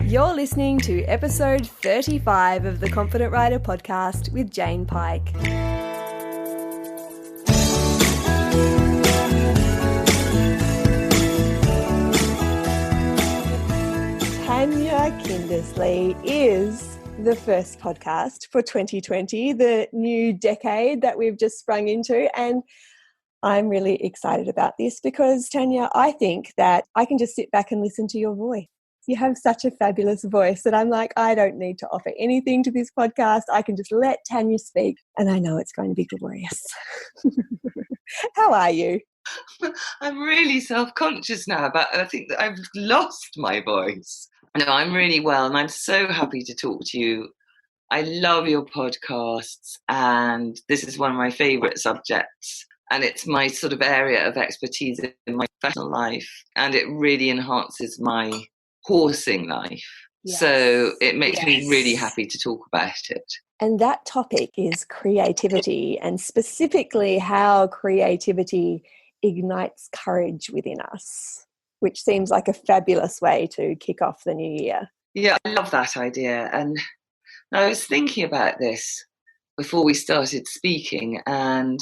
You're listening to episode 35 of the Confident Writer podcast with Jane Pike. Tania Kindersley is the first podcast for 2020, the new decade that we've just sprung into. And I'm really excited about this because, Tania, I think that I can just sit back and listen to your voice. You have such a fabulous voice that I'm like, I don't need to offer anything to this podcast. I can just let Tania speak, and I know it's going to be glorious. How are you? I'm really self-conscious now, but I think that I've lost my voice. No, I'm really well, and I'm so happy to talk to you. I love your podcasts, and this is one of my favourite subjects, and it's my sort of area of expertise in my professional life, and it really enhances my horsing life. Yes. So it makes me really happy to talk about it. And that topic is creativity, and specifically how creativity ignites courage within us, which seems like a fabulous way to kick off the new year. Yeah, I love that idea. And I was thinking about this before we started speaking, and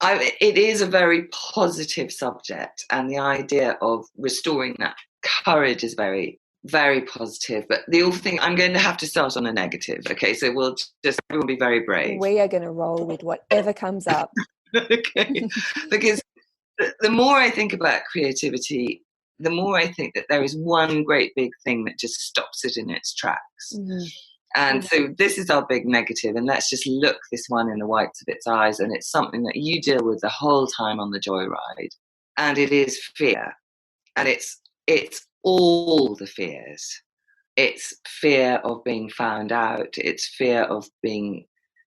it is a very positive subject, and the idea of restoring that courage is very, very positive. But the awful thing, I'm going to have to start on a negative. Okay, so we'll just everyone be very brave. We are going to roll with whatever comes up. Okay, because the more I think about creativity, the more I think that there is one great big thing that just stops it in its tracks. Mm-hmm. And so this is our big negative, and let's just look this one in the whites of its eyes, and it's something that you deal with the whole time on the joyride, and it is fear. And it's all the fears. It's fear of being found out, it's fear of being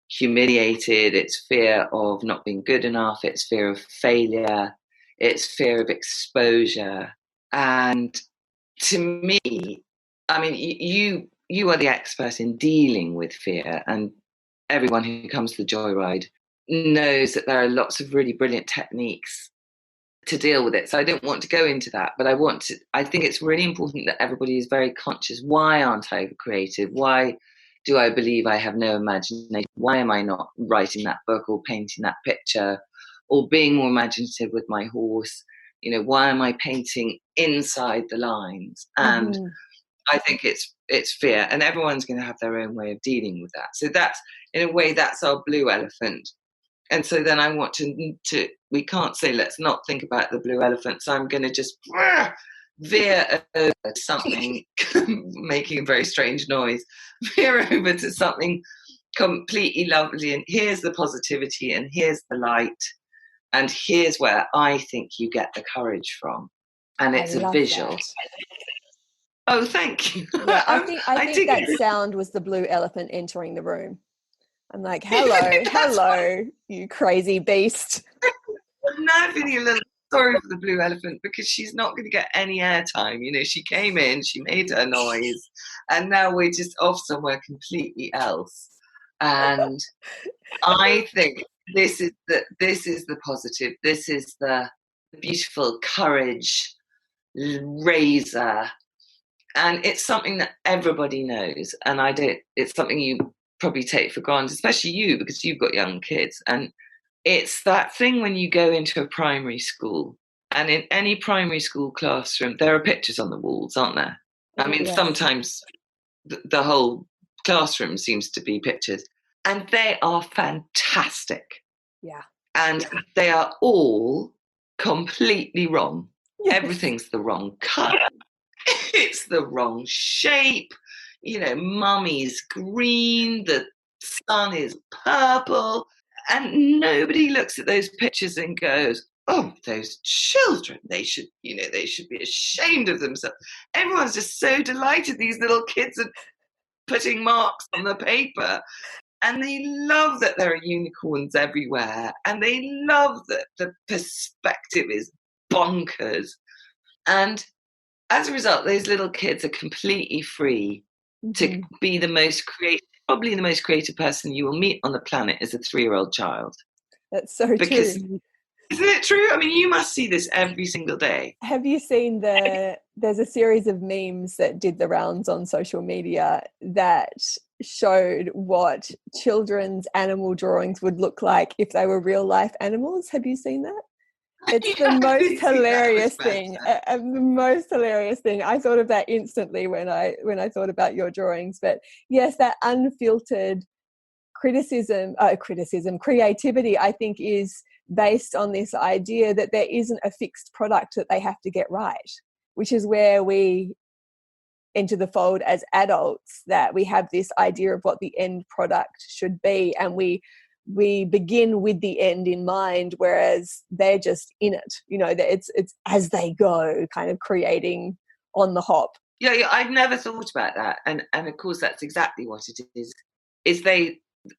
humiliated, it's fear of not being good enough, it's fear of failure, it's fear of exposure. And to me, I mean, you are the expert in dealing with fear, and everyone who comes to the joyride knows that there are lots of really brilliant techniques to deal with it. So I don't want to go into that, but I think it's really important that everybody is very conscious. Why aren't I creative? Why do I believe I have no imagination? Why am I not writing that book or painting that picture or being more imaginative with my horse? You know, why am I painting inside the lines? And I think it's fear, and everyone's going to have their own way of dealing with that. So that's, in a way, that's our blue elephant. And so then I want to we can't say let's not think about the blue elephant. So I'm going to just veer over to something, making a very strange noise, veer over to something completely lovely. And here's the positivity, and here's the light, and here's where I think you get the courage from. And it's a visual. That. Oh, thank you. Yeah, I think that sound was the blue elephant entering the room. I'm like, hello, you crazy beast. I'm now feeling a little sorry for the blue elephant because she's not going to get any airtime. You know, she came in, she made her noise, and now we're just off somewhere completely else. And I think this is the positive. This is the beautiful courage raiser. And it's something that everybody knows. And it's something you probably take for granted, especially you, because you've got young kids. And it's that thing when you go into a primary school, and in any primary school classroom, there are pictures on the walls, aren't there? I mean, sometimes the whole classroom seems to be pictures, and they are fantastic. Yeah. And they are all completely wrong. Yes. Everything's the wrong colour. It's the wrong shape. You know, mummy's green, the sun is purple, and nobody looks at those pictures and goes, oh, those children, they should be ashamed of themselves. Everyone's just so delighted these little kids are putting marks on the paper, and they love that there are unicorns everywhere, and they love that the perspective is bonkers. And as a result, those little kids are completely free to be the most creative, probably the most creative person you will meet on the planet is a 3-year-old child. That's so true. Isn't it true? I mean, you must see this every single day. Have you seen there's a series of memes that did the rounds on social media that showed what children's animal drawings would look like if they were real life animals? Have you seen that? It's the most hilarious thing. The most hilarious thing. I thought of that instantly when I thought about your drawings. But yes, that unfiltered creativity, I think, is based on this idea that there isn't a fixed product that they have to get right, which is where we enter the fold as adults, that we have this idea of what the end product should be, and we begin with the end in mind, whereas they're just in it, that it's as they go, kind of creating on the hop. Yeah, I've never thought about that, and of course that's exactly what it is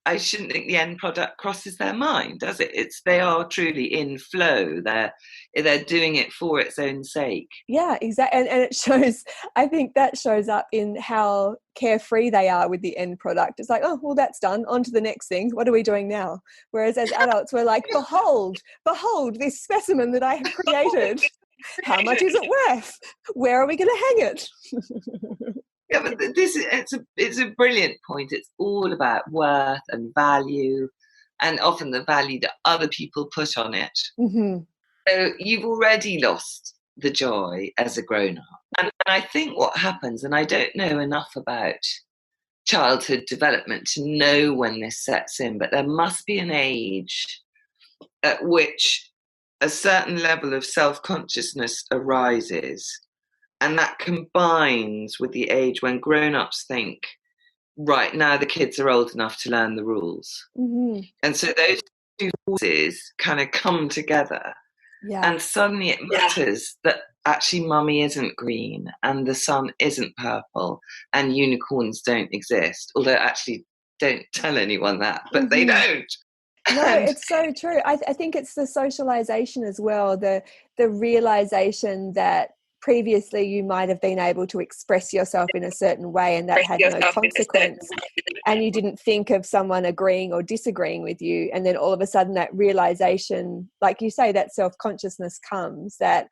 I shouldn't think the end product crosses their mind, does it? They are truly in flow. They're doing it for its own sake. Yeah, exactly. And it shows, I think that shows up in how carefree they are with the end product. It's like, oh, well, that's done. On to the next thing. What are we doing now? Whereas as adults, we're like, behold this specimen that I have created. How much is it worth? Where are we going to hang it? Yeah, but it's a brilliant point. It's all about worth and value, and often the value that other people put on it. Mm-hmm. So you've already lost the joy as a grown-up. And I think what happens, and I don't know enough about childhood development to know when this sets in, but there must be an age at which a certain level of self-consciousness arises. And that combines with the age when grown-ups think, right, now the kids are old enough to learn the rules. Mm-hmm. And so those two forces kind of come together. Yeah. And suddenly it matters that actually mummy isn't green and the sun isn't purple and unicorns don't exist. Although actually don't tell anyone that, but they don't. No, it's so true. I think it's the socialization as well, the realization that previously you might have been able to express yourself in a certain way and that had no consequence, and you didn't think of someone agreeing or disagreeing with you, and then all of a sudden that realization, like you say, that self-consciousness comes, that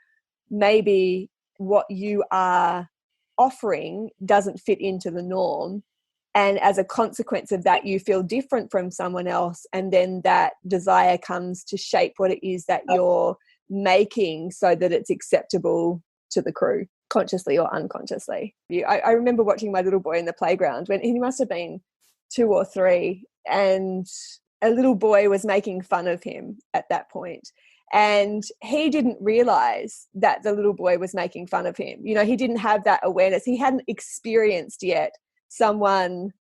maybe what you are offering doesn't fit into the norm, and as a consequence of that you feel different from someone else, and then that desire comes to shape what it is that you're making so that it's acceptable to the crew, consciously or unconsciously. I remember watching my little boy in the playground when he must have been 2 or 3, and a little boy was making fun of him at that point. And he didn't realize that the little boy was making fun of him. He didn't have that awareness. He hadn't experienced yet someone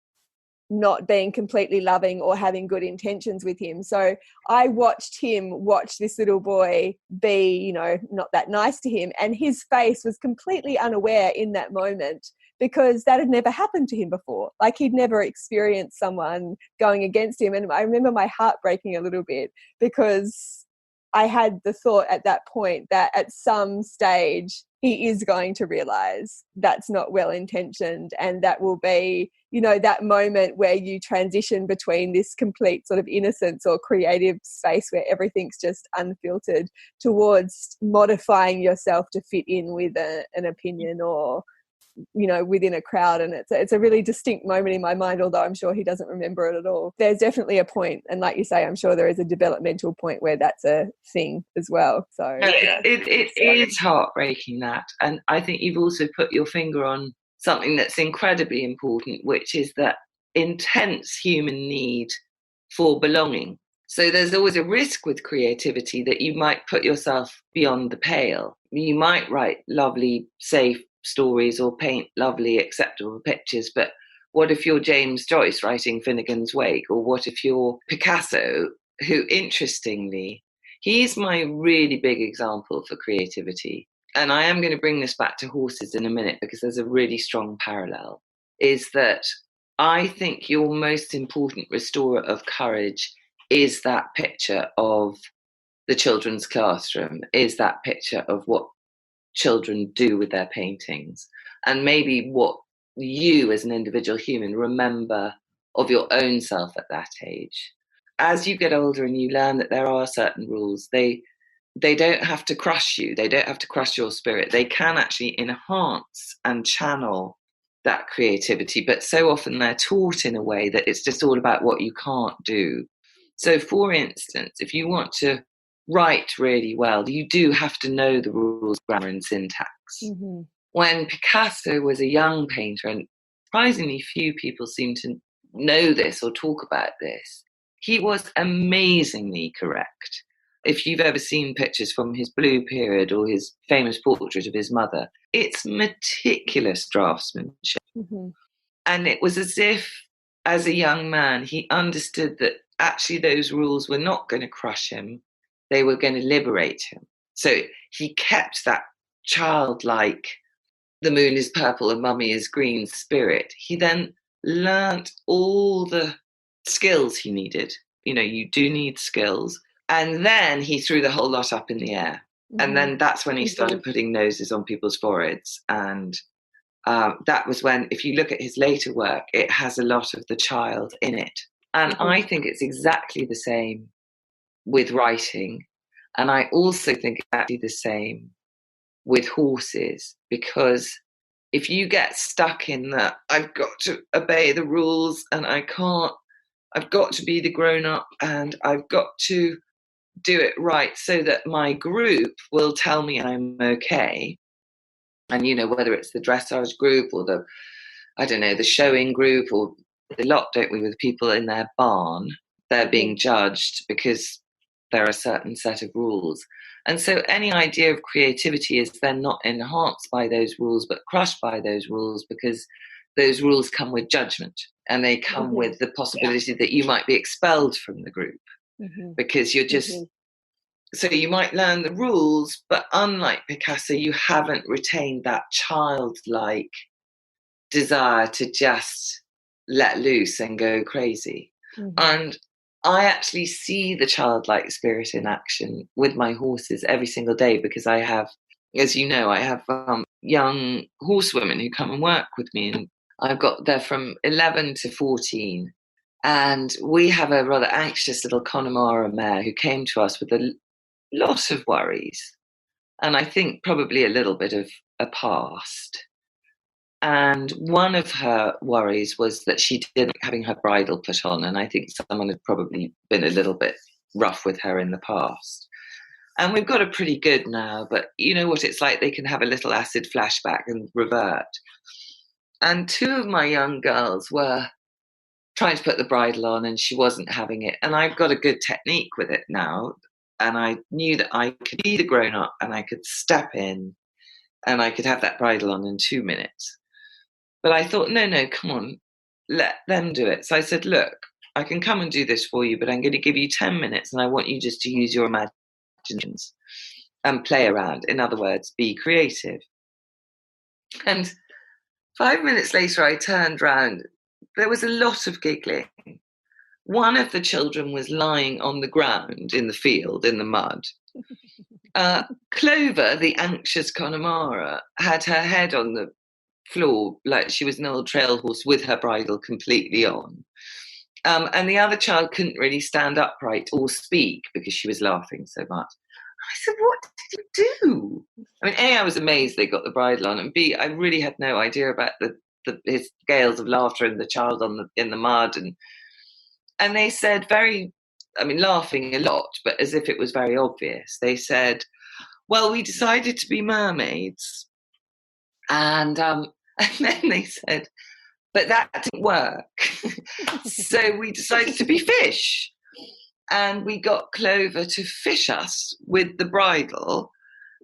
not being completely loving or having good intentions with him. So I watched him watch this little boy be, not that nice to him. And his face was completely unaware in that moment, because that had never happened to him before. Like, he'd never experienced someone going against him. And I remember my heart breaking a little bit, because I had the thought at that point that at some stage he is going to realize that's not well-intentioned, and that will be, that moment where you transition between this complete sort of innocence or creative space where everything's just unfiltered, towards modifying yourself to fit in with an opinion or, within a crowd. And it's a really distinct moment in my mind, although I'm sure he doesn't remember it at all. There's definitely a point, and like you say, I'm sure there is a developmental point where that's a thing as well. So it is heartbreaking, that. And I think you've also put your finger on something that's incredibly important, which is that intense human need for belonging. So there's always a risk with creativity that you might put yourself beyond the pale. You might write lovely, safe stories or paint lovely, acceptable pictures, but what if you're James Joyce writing Finnegan's Wake? Or what if you're Picasso, who, interestingly, he's my really big example for creativity. And I am going to bring this back to horses in a minute, because there's a really strong parallel, is that I think your most important restorer of courage is that picture of the children's classroom, is that picture of what children do with their paintings, and maybe what you as an individual human remember of your own self at that age. As you get older and you learn that there are certain rules, they they don't have to crush you. They don't have to crush your spirit. They can actually enhance and channel that creativity. But so often they're taught in a way that it's just all about what you can't do. So, for instance, if you want to write really well, you do have to know the rules, grammar, and syntax. Mm-hmm. When Picasso was a young painter, and surprisingly few people seem to know this or talk about this, he was amazingly correct. If you've ever seen pictures from his blue period or his famous portrait of his mother, it's meticulous draftsmanship. Mm-hmm. And it was as if, as a young man, he understood that actually those rules were not going to crush him. They were going to liberate him. So he kept that childlike, the moon is purple and mummy is green spirit. He then learnt all the skills he needed. You know, you do need skills. And then he threw the whole lot up in the air. Mm-hmm. And then that's when he started putting noses on people's foreheads. And that was when, if you look at his later work, it has a lot of the child in it. And mm-hmm. I think it's exactly the same with writing. And I also think exactly the same with horses, because if you get stuck in that, I've got to obey the rules and I've got to be the grown-up and I've got to do it right so that my group will tell me I'm okay. And, you know, whether it's the dressage group or the showing group or the lot, don't we, with people in their barn, they're being judged because there are a certain set of rules. And so any idea of creativity is then not enhanced by those rules, but crushed by those rules, because those rules come with judgment and they come mm-hmm. with the possibility that you might be expelled from the group mm-hmm. because you're just... Mm-hmm. So you might learn the rules, but unlike Picasso, you haven't retained that childlike desire to just let loose and go crazy. Mm-hmm. And I actually see the childlike spirit in action with my horses every single day, because I have, as you know, I have young horsewomen who come and work with me, and they're from 11 to 14. And we have a rather anxious little Connemara mare who came to us with a lot of worries, and I think probably a little bit of a past. And one of her worries was that she didn't having her bridle put on, and I think someone had probably been a little bit rough with her in the past. And we've got her pretty good now, but you know what it's like, they can have a little acid flashback and revert. And two of my young girls were trying to put the bridle on and she wasn't having it, and I've got a good technique with it now. And I knew that I could be the grown-up and I could step in and I could have that bridle on in 2 minutes. But I thought, no, come on, let them do it. So I said, look, I can come and do this for you, but I'm going to give you 10 minutes and I want you just to use your imaginations and play around. In other words, be creative. And 5 minutes later, I turned round. There was a lot of giggling. One of the children was lying on the ground in the field, in the mud. Clover, the anxious Connemara, had her head on the floor like she was an old trail horse with her bridle completely on. And the other child couldn't really stand upright or speak because she was laughing so much. I said, what did you do? I mean, A, I was amazed they got the bridle on, and B, I really had no idea about his gales of laughter and the child in the mud. And they said laughing a lot, but as if it was very obvious. They said, well, we decided to be mermaids. And then they said, but that didn't work. So we decided to be fish. And we got Clover to fish us with the bridle.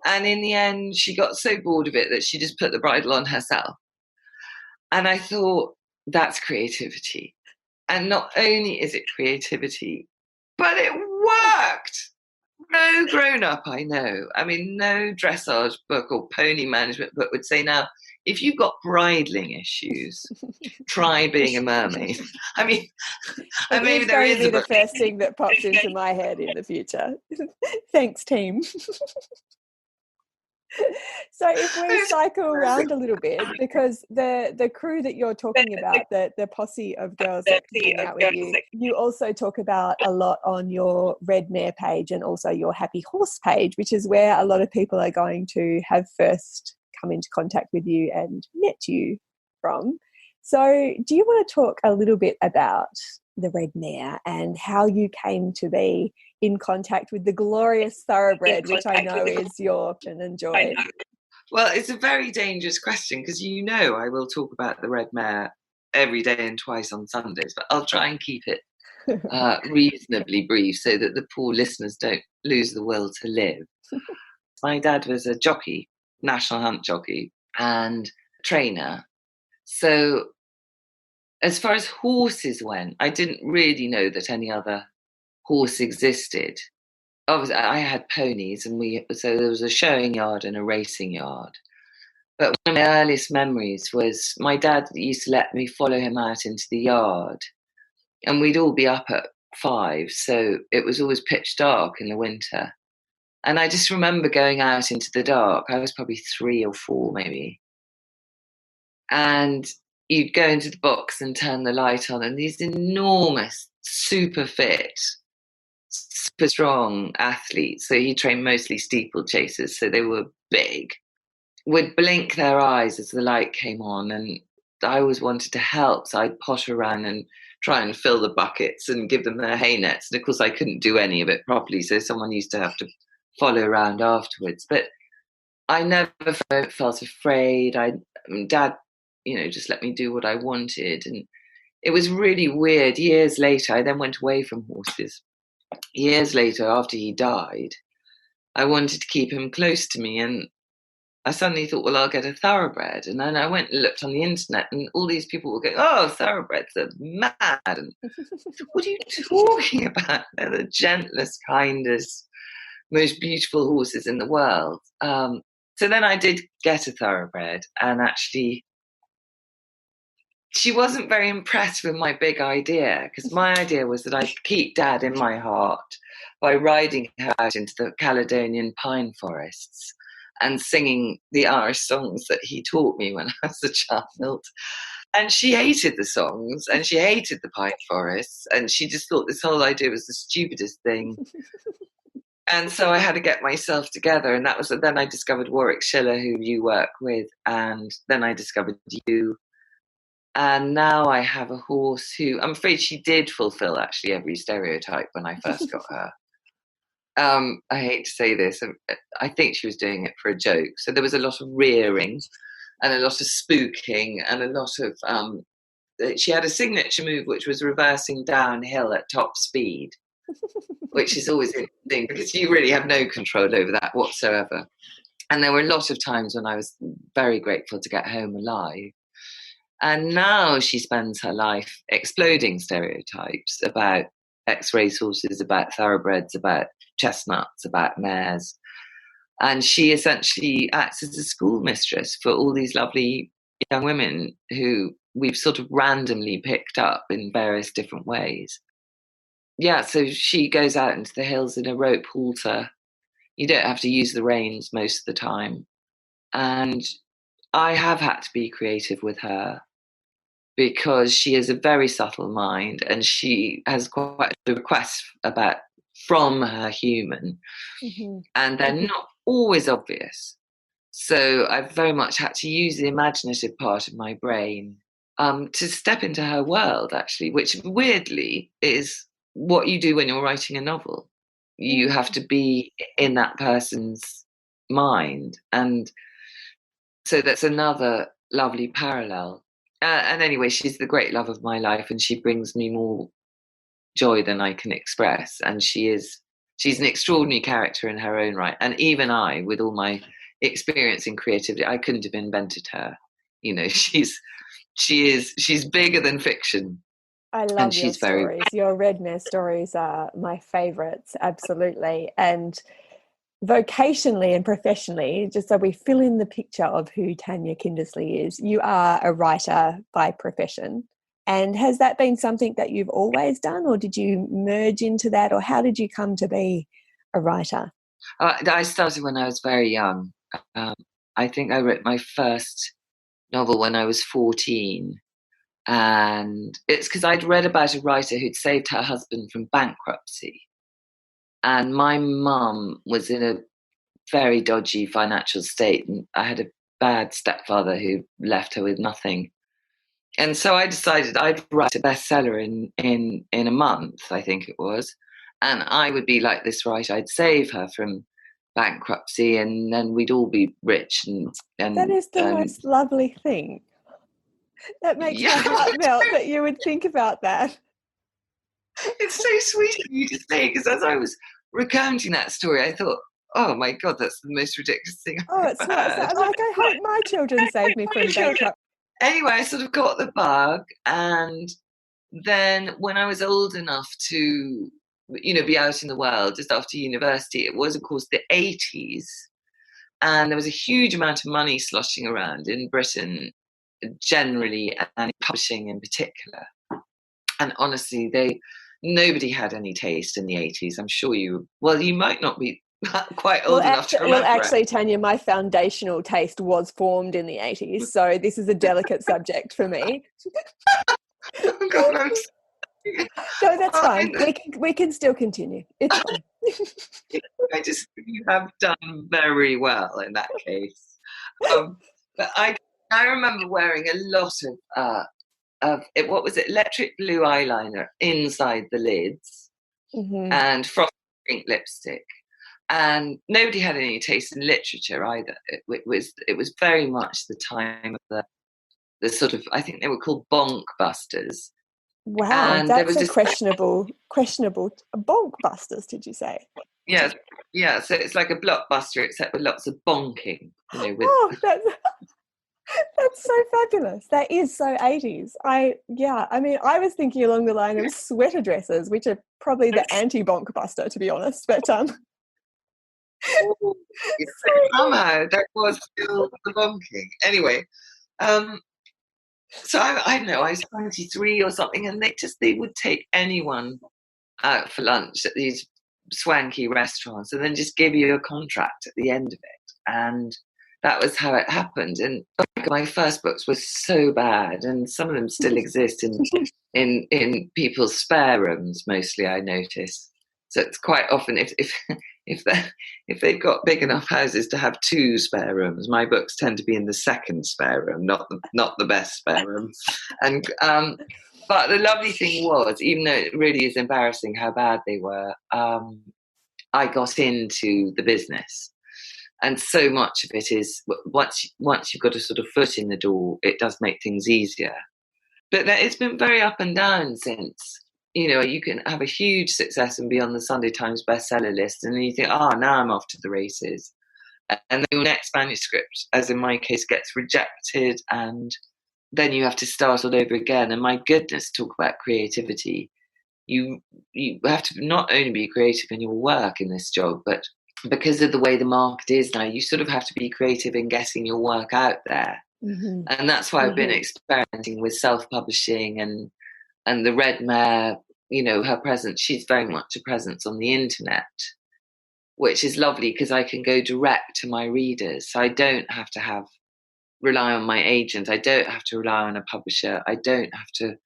And in the end, she got so bored of it that she just put the bridle on herself. And I thought, that's creativity. And not only is it creativity, but it worked. No grown-up I know. I mean, no dressage book or pony management book would say, now, if you've got bridling issues, try being a mermaid. I mean, maybe there is the first thing that pops into my head in the future. Thanks, team. So if we cycle around a little bit, because the crew that you're talking about, the posse of girls that can hang out with you, you also talk about a lot on your Red Mare page and also your Happy Horse page, which is where a lot of people are going to have first come into contact with you and met you from. So do you want to talk a little bit about the Red Mare and how you came to be in contact with the glorious thoroughbred, which I know is your and joy? Well, it's a very dangerous question because I will talk about the Red Mare every day and twice on Sundays, but I'll try and keep it reasonably brief so that the poor listeners don't lose the will to live. My dad was a jockey, national hunt jockey and trainer. So as far as horses went, I didn't really know that any other horse existed. Obviously, I had ponies, and so there was a showing yard and a racing yard. But one of my earliest memories was my dad used to let me follow him out into the yard, and we'd all be up at 5, so it was always pitch dark in the winter. And I just remember going out into the dark. I was probably 3 or 4, maybe. And you'd go into the box and turn the light on, and these enormous, super fit, super strong athletes, so he trained mostly steeplechasers, so they were big, would blink their eyes as the light came on, and I always wanted to help, so I'd potter around and try and fill the buckets and give them their hay nets, and of course I couldn't do any of it properly, so someone used to have to follow around afterwards. But I never felt afraid. Dad, just let me do what I wanted, and it was really weird. Years later, I then went away from horses. Years later, after he died, I wanted to keep him close to me, and I suddenly thought, well, I'll get a thoroughbred. And then I went and looked on the internet, and all these people were going, oh, thoroughbreds are mad. And what are you talking about? They're the gentlest, kindest, most beautiful horses in the world. So then I did get a thoroughbred, and actually she wasn't very impressed with my big idea, because my idea was that I'd keep Dad in my heart by riding her out into the Caledonian pine forests and singing the Irish songs that he taught me when I was a child. And she hated the songs, and she hated the pine forests, and she just thought this whole idea was the stupidest thing. And so I had to get myself together, and then I discovered Warwick Schiller, who you work with, and then I discovered you. And now I have a horse who, I'm afraid she did fulfill actually every stereotype when I first got her. I hate to say this, I think she was doing it for a joke. So there was a lot of rearing and a lot of spooking and a lot of, she had a signature move which was reversing downhill at top speed, which is always interesting because you really have no control over that whatsoever. And there were a lot of times when I was very grateful to get home alive. And now she spends her life exploding stereotypes about ex-race horses, about thoroughbreds, about chestnuts, about mares. And she essentially acts as a schoolmistress for all these lovely young women who we've sort of randomly picked up in various different ways. Yeah, so she goes out into the hills in a rope halter. You don't have to use the reins most of the time. And I have had to be creative with her, because she is a very subtle mind, and she has quite a request from her human, and they're not always obvious. So I've very much had to use the imaginative part of my brain to step into her world, actually, which weirdly is what you do when you're writing a novel. You have to be in that person's mind, and so that's another lovely parallel. And anyway, she's the great love of my life, and she brings me more joy than I can express. And she's an extraordinary character in her own right. And even I, with all my experience in creativity, I couldn't have invented her. She's bigger than fiction. I love your stories. Your Red Mare stories are my favourites, absolutely. And vocationally and professionally, just so we fill in the picture of who Tania Kindersley is, you are a writer by profession. And has that been something that you've always done, or did you merge into that, or how did you come to be a writer? I started when I was very young. I think I wrote my first novel when I was 14. And it's because I'd read about a writer who'd saved her husband from bankruptcy. And my mum was in a very dodgy financial state. And I had a bad stepfather who left her with nothing. And so I decided I'd write a bestseller in a month, I think it was. And I would be like this writer. I'd save her from bankruptcy, and then we'd all be rich. And that is the most lovely thing. That makes my heart melt that you would think about that. It's so sweet of you to say, because as I was recounting that story, I thought, oh my God, that's the most ridiculous thing I've it's ever not. heard. I'm like, I hope my children save me from bankruptcy. Anyway, I sort of got the bug, and then when I was old enough to, be out in the world, just after university, it was, of course, the 80s, and there was a huge amount of money sloshing around in Britain generally, and in publishing in particular. And honestly, nobody had any taste in the 80s. I'm sure you might not be quite old enough to remember. Well, actually, Tania, my foundational taste was formed in the 80s, so this is a delicate subject for me. Oh God, I'm sorry. No, that's fine. We can still continue. It's fine. I just think you have done very well in that case. But I remember wearing a lot of it, what was it, electric blue eyeliner inside the lids, and frosted pink lipstick. And nobody had any taste in literature either. It was very much the time of the sort of, I think they were called bonk busters. Wow, and that's a questionable bonk busters, did you say? Yeah. So it's like a blockbuster except with lots of bonking. That's so fabulous. That is so 80s. I was thinking along the line of sweater dresses, which are probably the anti-bonk buster, to be honest. But somehow that was still the bonking. Anyway, so I don't know, I was 23 or something, and they would take anyone out for lunch at these swanky restaurants and then just give you a contract at the end of it. And that was how it happened. And my first books were so bad, and some of them still exist in people's spare rooms, mostly, I notice. So it's quite often, if they've got big enough houses to have 2 spare rooms, my books tend to be in the second spare room, not the best spare room. And but the lovely thing was, even though it really is embarrassing how bad they were, I got into the business. And so much of it is, once you've got a sort of foot in the door, it does make things easier. But it's been very up and down since. You can have a huge success and be on the Sunday Times bestseller list, and then you think, now I'm off to the races. And then your next manuscript, as in my case, gets rejected, and then you have to start all over again. And my goodness, talk about creativity. You have to not only be creative in your work in this job, but because of the way the market is now, you sort of have to be creative in getting your work out there. Mm-hmm. And that's why I've been experimenting with self-publishing and the Red Mare, her presence. She's very much a presence on the internet, which is lovely because I can go direct to my readers. So I don't have to rely on my agent. I don't have to rely on a publisher. I don't have to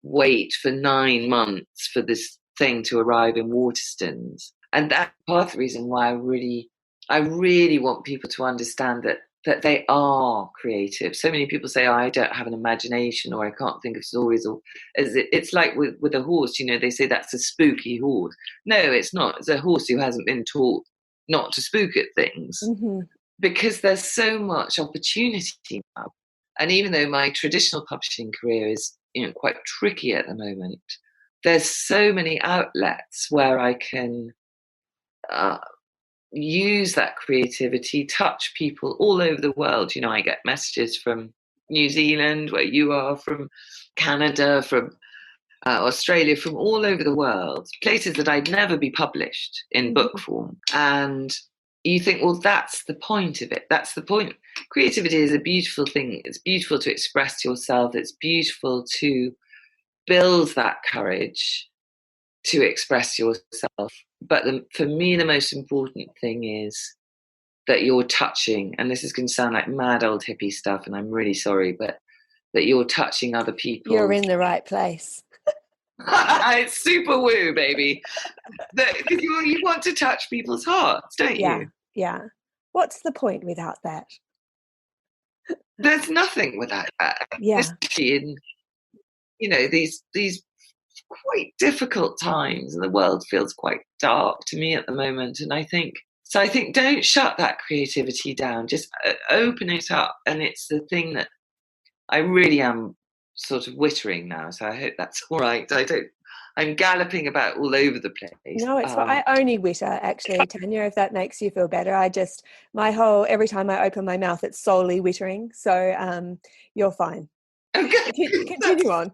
wait for 9 months for this thing to arrive in Waterstones. And that's part of the reason why I really want people to understand that they are creative. So many people say, I don't have an imagination, or I can't think of stories, or it's like with a horse, they say that's a spooky horse. No, it's not. It's a horse who hasn't been taught not to spook at things, because there's so much opportunity now. And even though my traditional publishing career is quite tricky at the moment, there's so many outlets where I can use that creativity, touch people all over the world. I get messages from New Zealand, where you are, from Canada, from Australia, from all over the world, places that I'd never be published in book form. And you think, well, that's the point of it. That's the point. Creativity is a beautiful thing. It's beautiful to express yourself. It's beautiful to build that courage to express yourself. But for me, the most important thing is that you're touching, and this is going to sound like mad old hippie stuff, and I'm really sorry, but that you're touching other people. You're in the right place. It's super woo, baby. Because you want to touch people's hearts, don't you? Yeah. What's the point without that? There's nothing without that. Yeah. Especially in, these quite difficult times, and the world feels quite dark to me at the moment. And I think don't shut that creativity down. Just open it up. And it's the thing that I really am sort of wittering now. So I hope that's all right. I'm galloping about all over the place. No, it's I only witter, actually, Tanya, if that makes you feel better. Every time I open my mouth, it's solely wittering. So you're fine. Okay. Continue on.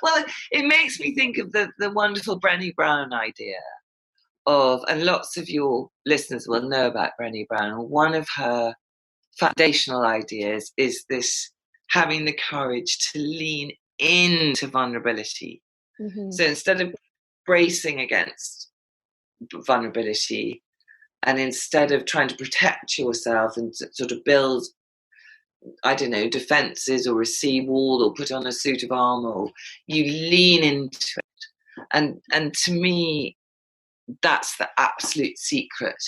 Well, it makes me think of the wonderful Brené Brown idea and lots of your listeners will know about Brené Brown. One of her foundational ideas is this having the courage to lean into vulnerability. Mm-hmm. So instead of bracing against vulnerability, and instead of trying to protect yourself and sort of build, I don't know, defenses or a seawall or put on a suit of armor, you lean into it. And to me, that's the absolute secret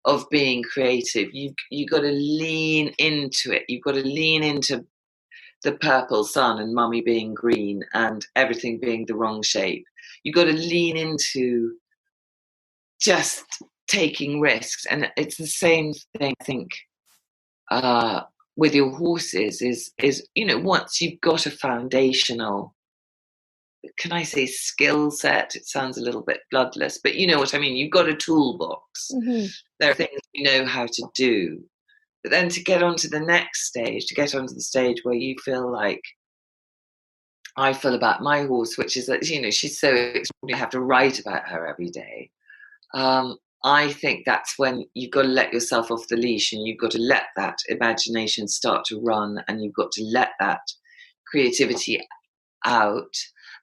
of being creative. You got to lean into it. You've got to lean into the purple sun and mummy being green and everything being the wrong shape. You've got to lean into just taking risks. And it's the same thing, I think, with your horses is, once you've got a foundational, can I say skill set? It sounds a little bit bloodless, but you know what I mean. You've got a toolbox. Mm-hmm. There are things you know how to do. But then to get onto the next stage, to get onto the stage where you feel like I feel about my horse, which is that, she's so extraordinary, I have to write about her every day. I think that's when you've got to let yourself off the leash and you've got to let that imagination start to run and you've got to let that creativity out.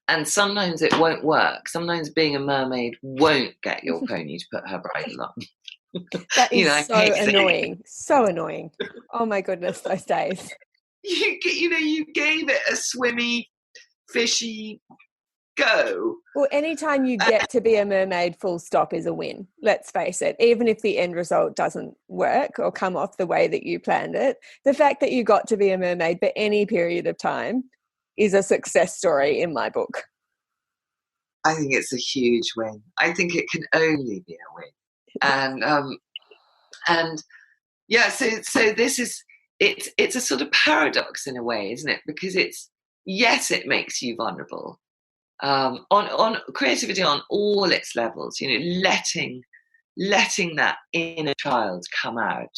And sometimes it won't work. Sometimes being a mermaid won't get your pony to put her bridle on. That is so annoying. So annoying. Oh my goodness, those days. You gave it a swimmy, fishy go. Well, anytime you get to be a mermaid full stop is a win. Let's face it. Even if the end result doesn't work or come off the way that you planned it, the fact that you got to be a mermaid for any period of time is a success story in my book. I think it's a huge win. I think it can only be a win. And yeah, so this is it's a sort of paradox in a way, isn't it? Because yes, it makes you vulnerable. On creativity on all its levels, letting that inner child come out,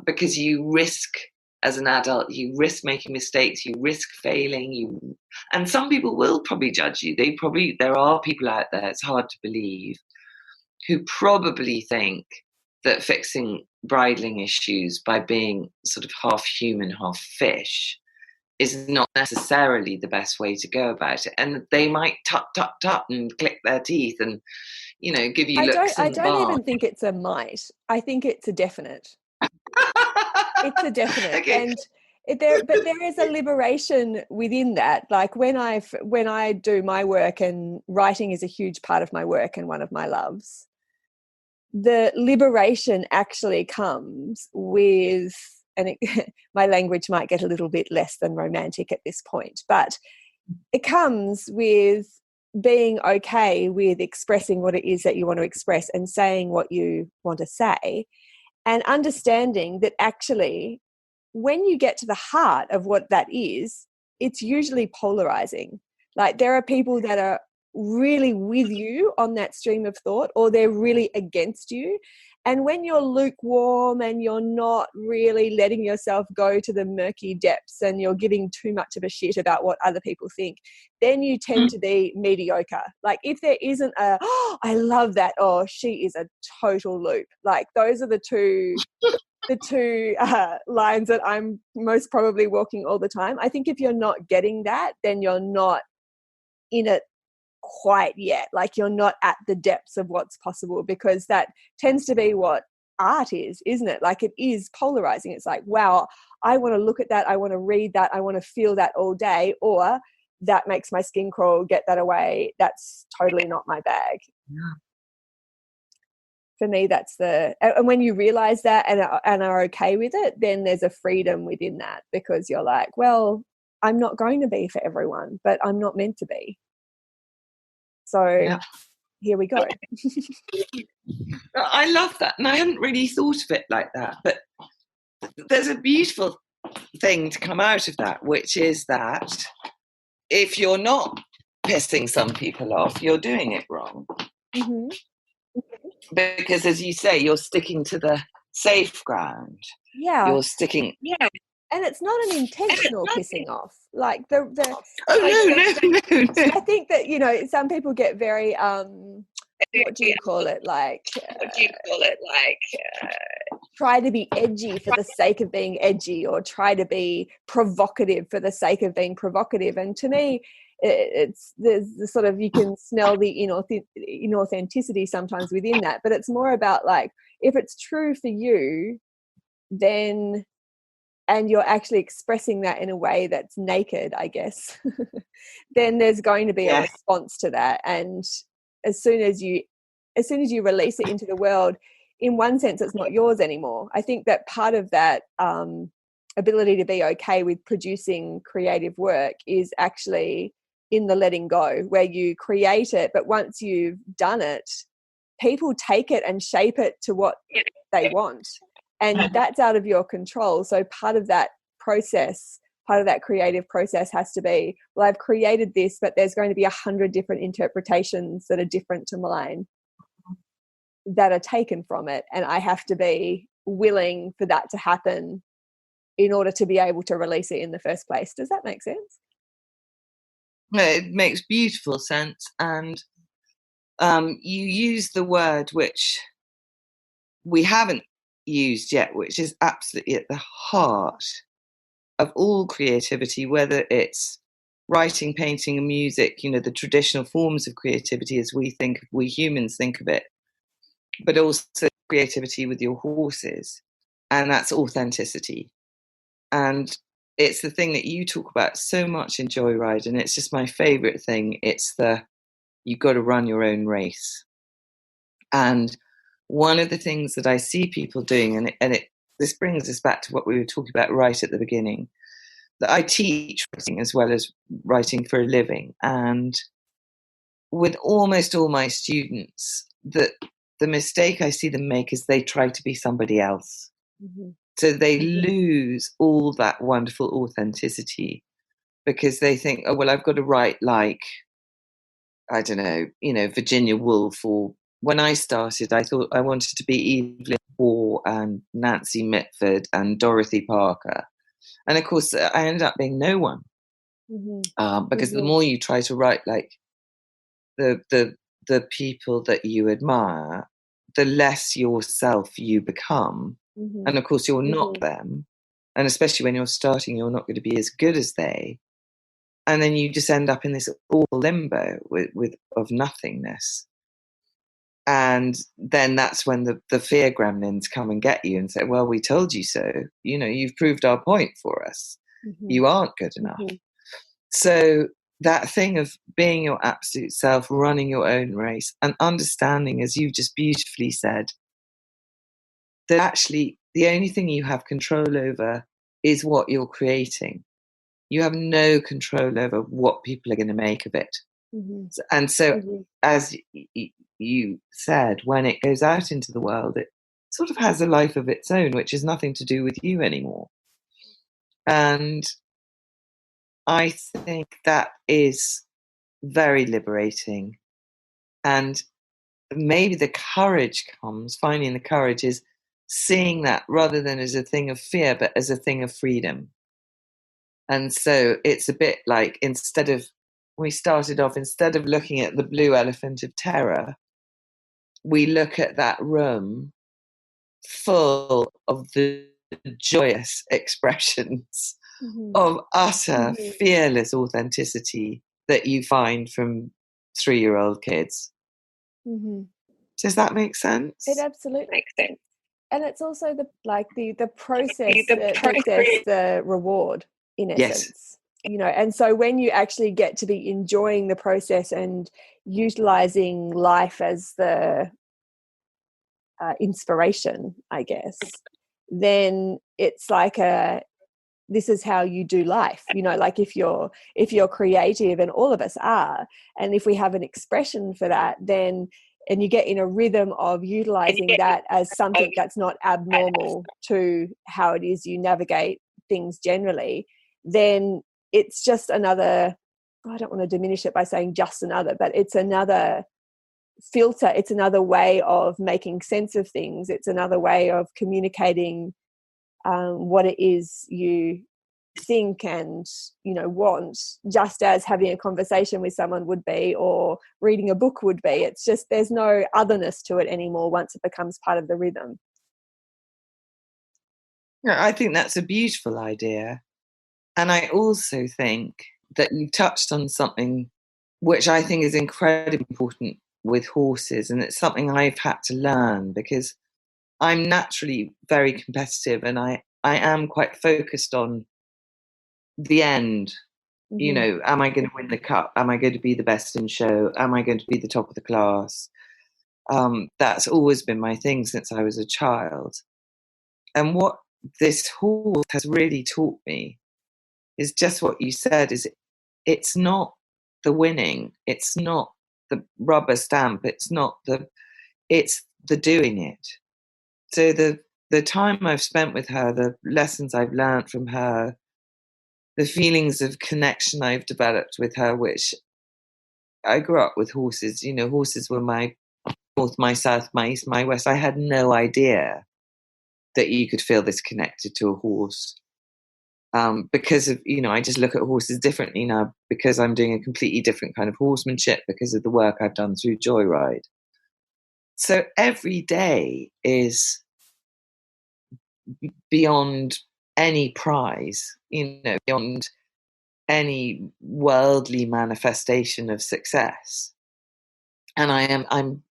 because you risk as an adult, you risk making mistakes, you risk failing, and some people will probably judge you. There are people out there, it's hard to believe, who probably think that fixing bridling issues by being sort of half human, half fish is not necessarily the best way to go about it. And they might tut and click their teeth and, give you looks. I don't even think it's a might. I think it's a definite. It's a definite. Okay. And there is a liberation within that. Like when I do my work, and writing is a huge part of my work and one of my loves, the liberation actually comes with, and my language might get a little bit less than romantic at this point, but it comes with being okay with expressing what it is that you want to express and saying what you want to say, and understanding that actually when you get to the heart of what that is, it's usually polarizing. Like there are people that are really with you on that stream of thought, or they're really against you. And when you're lukewarm and you're not really letting yourself go to the murky depths and you're giving too much of a shit about what other people think, then you tend to be mediocre. Like if there isn't I love that, oh, she is a total loop. Like those are the two lines that I'm most probably walking all the time. I think if you're not getting that, then you're not in it quite yet. Like, you're not at the depths of what's possible, because that tends to be what art is, isn't it? Like, it is polarizing. It's like, wow, I want to look at that, I want to read that, I want to feel that all day, or that makes my skin crawl, get that away, that's totally not my bag. Yeah. For me, that's and when you realize that and are okay with it, then there's a freedom within that, because you're like, well, I'm not going to be for everyone, but I'm not meant to be. So here we go. I love that. And I hadn't really thought of it like that. But there's a beautiful thing to come out of that, which is that if you're not pissing some people off, you're doing it wrong. Mm-hmm. Because, as you say, you're sticking to the safe ground. Yeah. You're sticking. Yeah. And it's not an intentional pissing off. Like the no. I think that, you know, some people get very what do you call it? Like try to be edgy for the sake of being edgy, or try to be provocative for the sake of being provocative. And to me, there's the sort of, you can smell the inauthenticity sometimes within that, but it's more about, like, if it's true for you, then, and you're actually expressing that in a way that's naked, I guess, then there's going to be a response to that. And as soon as you release it into the world, in one sense, it's not yours anymore. I think that part of that ability to be okay with producing creative work is actually in the letting go, where you create it, but once you've done it, people take it and shape it to what they want. And that's out of your control. So part of that process, part of that creative process has to be, well, I've created this, but there's going to be 100 different interpretations that are different to mine that are taken from it. And I have to be willing for that to happen in order to be able to release it in the first place. Does that make sense? No, it makes beautiful sense. And you use the word which we haven't used yet, which is absolutely at the heart of all creativity, whether it's writing, painting, and music, you know, the traditional forms of creativity as we humans think of it, but also creativity with your horses, and that's authenticity. And it's the thing that you talk about so much in Joyride, and it's just my favorite thing. It's you've got to run your own race. And one of the things that I see people doing, this brings us back to what we were talking about right at the beginning, that I teach writing as well as writing for a living. And with almost all my students, the mistake I see them make is they try to be somebody else. Mm-hmm. So they lose all that wonderful authenticity, because they think, oh, well, I've got to write like, I don't know, Virginia Woolf. Or when I started, I thought I wanted to be Evelyn Waugh and Nancy Mitford and Dorothy Parker. And of course, I ended up being no one, because the more you try to write like the people that you admire, the less yourself you become. Mm-hmm. And of course, you're not them. And especially when you're starting, you're not going to be as good as they. And then you just end up in this awful limbo of nothingness. And then that's when the fear gremlins come and get you and say, well, we told you so. You've proved our point for us. Mm-hmm. You aren't good enough. Mm-hmm. So that thing of being your absolute self, running your own race, and understanding, as you've just beautifully said, that actually the only thing you have control over is what you're creating. You have no control over what people are going to make of it. Mm-hmm. And so, as you said, when it goes out into the world, it sort of has a life of its own, which has nothing to do with you anymore. And I think that is very liberating. And maybe the courage finding the courage is seeing that rather than as a thing of fear, but as a thing of freedom. And so it's a bit like, instead of looking at the blue elephant of terror, we look at that room full of the joyous expressions of utter fearless authenticity that you find from 3-year-old kids. Mm-hmm. Does that make sense? It absolutely makes sense. And it's also the process that gets the reward, in essence. Yes. And so when you actually get to be enjoying the process and utilizing life as the inspiration, I guess, then it's like this is how you do life. Like if you're creative, and all of us are, and if we have an expression for that, then, and you get in a rhythm of utilizing that as something that's not abnormal to how it is you navigate things generally, then it's just another, I don't want to diminish it by saying just another, but it's another filter. It's another way of making sense of things. It's another way of communicating what it is you think and want, just as having a conversation with someone would be, or reading a book would be. It's just, there's no otherness to it anymore once it becomes part of the rhythm. Yeah, I think that's a beautiful idea. And I also think that you touched on something which I think is incredibly important with horses, and it's something I've had to learn because I'm naturally very competitive, and I am quite focused on the end. Mm-hmm. Am I going to win the cup? Am I going to be the best in show? Am I going to be the top of the class? That's always been my thing since I was a child. And what this horse has really taught me is just what you said, is it's not the winning, it's not the rubber stamp, it's the doing it. So the time I've spent with her, the lessons I've learned from her, the feelings of connection I've developed with her, which I grew up with horses. Horses were my north, my south, my east, my west. I had no idea that you could feel this connected to a horse. Because of, I just look at horses differently now because I'm doing a completely different kind of horsemanship because of the work I've done through Joyride. So every day is beyond any prize, beyond any worldly manifestation of success. And I'm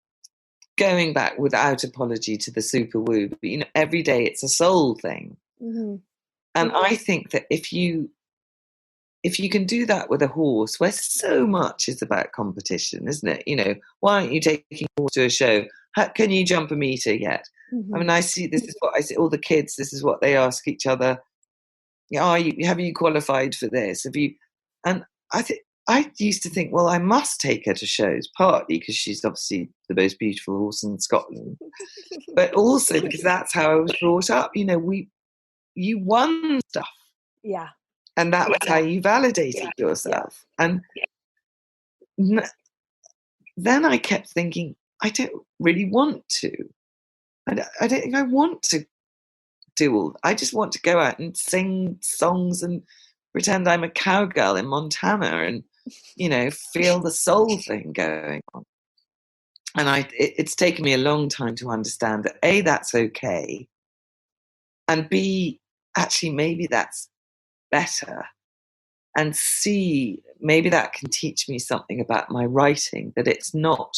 going back without apology to the super woo, but every day it's a soul thing. Mm-hmm. And I think that if you can do that with a horse, where so much is about competition, isn't it? Why aren't you taking a horse to a show? Can you jump a meter yet? Mm-hmm. I mean, this is what I see. All the kids, this is what they ask each other. Have you qualified for this? Have you? And I used to think, well, I must take her to shows, partly because she's obviously the most beautiful horse in Scotland, but also because that's how I was brought up. You won stuff. Yeah. And that was how you validated yourself. Yeah. And then I kept thinking, I don't really want to. I don't think I want to do all. I just want to go out and sing songs and pretend I'm a cowgirl in Montana and, feel the soul thing going on. And it's taken me a long time to understand that A, that's okay. And B, actually, maybe that's better. And C, maybe that can teach me something about my writing, that it's not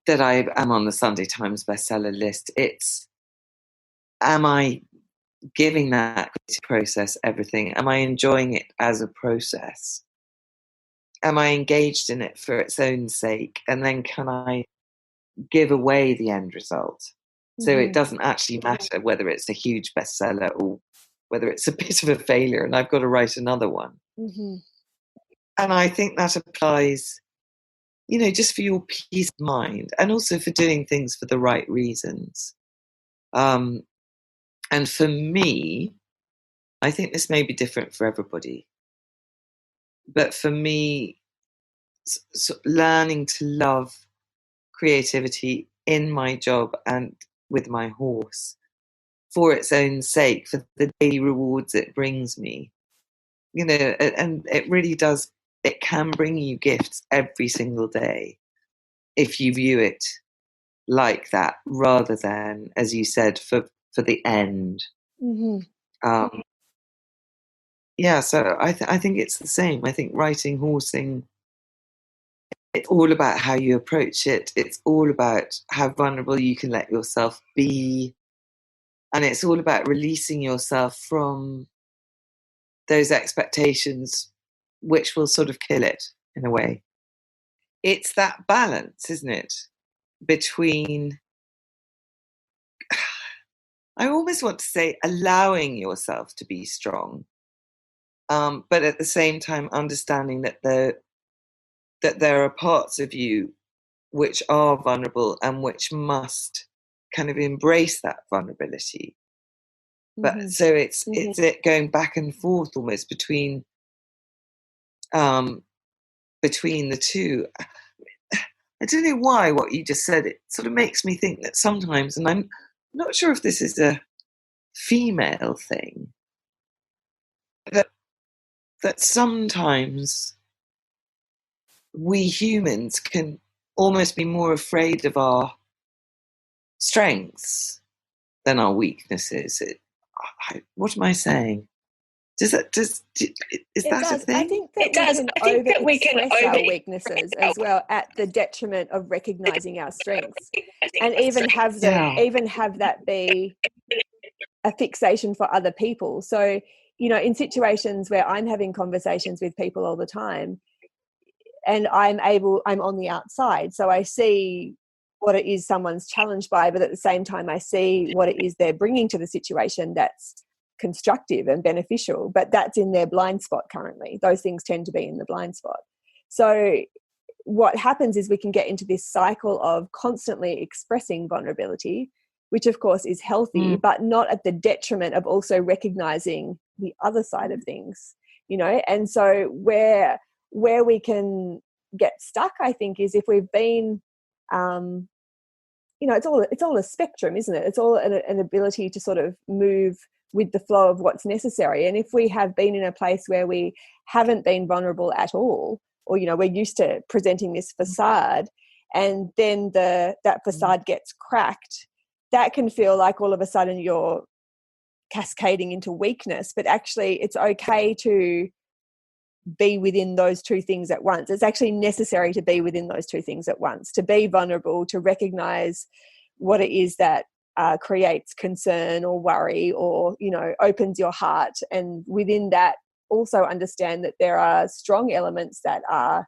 that I am on the Sunday Times bestseller list. It's, am I giving that process everything? Am I enjoying it as a process? Am I engaged in it for its own sake? And then can I give away the end result? So it doesn't actually matter whether it's a huge bestseller or whether it's a bit of a failure and I've got to write another one. Mm-hmm. And I think that applies, just for your peace of mind and also for doing things for the right reasons. And for me, I think this may be different for everybody, but for me, learning to love creativity in my job and with my horse for its own sake, for the daily rewards it brings me, and it really does, it can bring you gifts every single day if you view it like that rather than, as you said, for the end. Mm-hmm. So I think it's the same. I think writing, horsing, it's all about how you approach it. It's all about how vulnerable you can let yourself be. And it's all about releasing yourself from those expectations, which will sort of kill it in a way. It's that balance, isn't it? Between, I almost want to say, allowing yourself to be strong, but at the same time understanding that there are parts of you which are vulnerable and which must kind of embrace that vulnerability. But so it's it going back and forth almost between the two. I don't know why what you just said, it sort of makes me think that sometimes, and I'm not sure if this is a female thing, that sometimes we humans can almost be more afraid of our strengths than our weaknesses. What am I saying? Is that a thing? I think that we can overexpress our weaknesses as well, at the detriment of recognizing our strengths, and even have that be a fixation for other people. So, in situations where I'm having conversations with people all the time, and I'm on the outside, so I see what it is someone's challenged by, but at the same time I see what it is they're bringing to the situation that's constructive and beneficial, but that's in their blind spot currently. Those things tend to be in the blind spot. So what happens is we can get into this cycle of constantly expressing vulnerability, which of course is healthy, but not at the detriment of also recognizing the other side of things, and so where we can get stuck, I think, is if we've been it's all a spectrum, isn't it? It's all an ability to sort of move with the flow of what's necessary. And if we have been in a place where we haven't been vulnerable at all, or we're used to presenting this facade, and then that facade gets cracked, that can feel like all of a sudden you're cascading into weakness. But actually it's okay to be within those two things at once. It's actually necessary to be within those two things at once, to be vulnerable, to recognize what it is that creates concern or worry, or opens your heart, and within that also understand that there are strong elements that are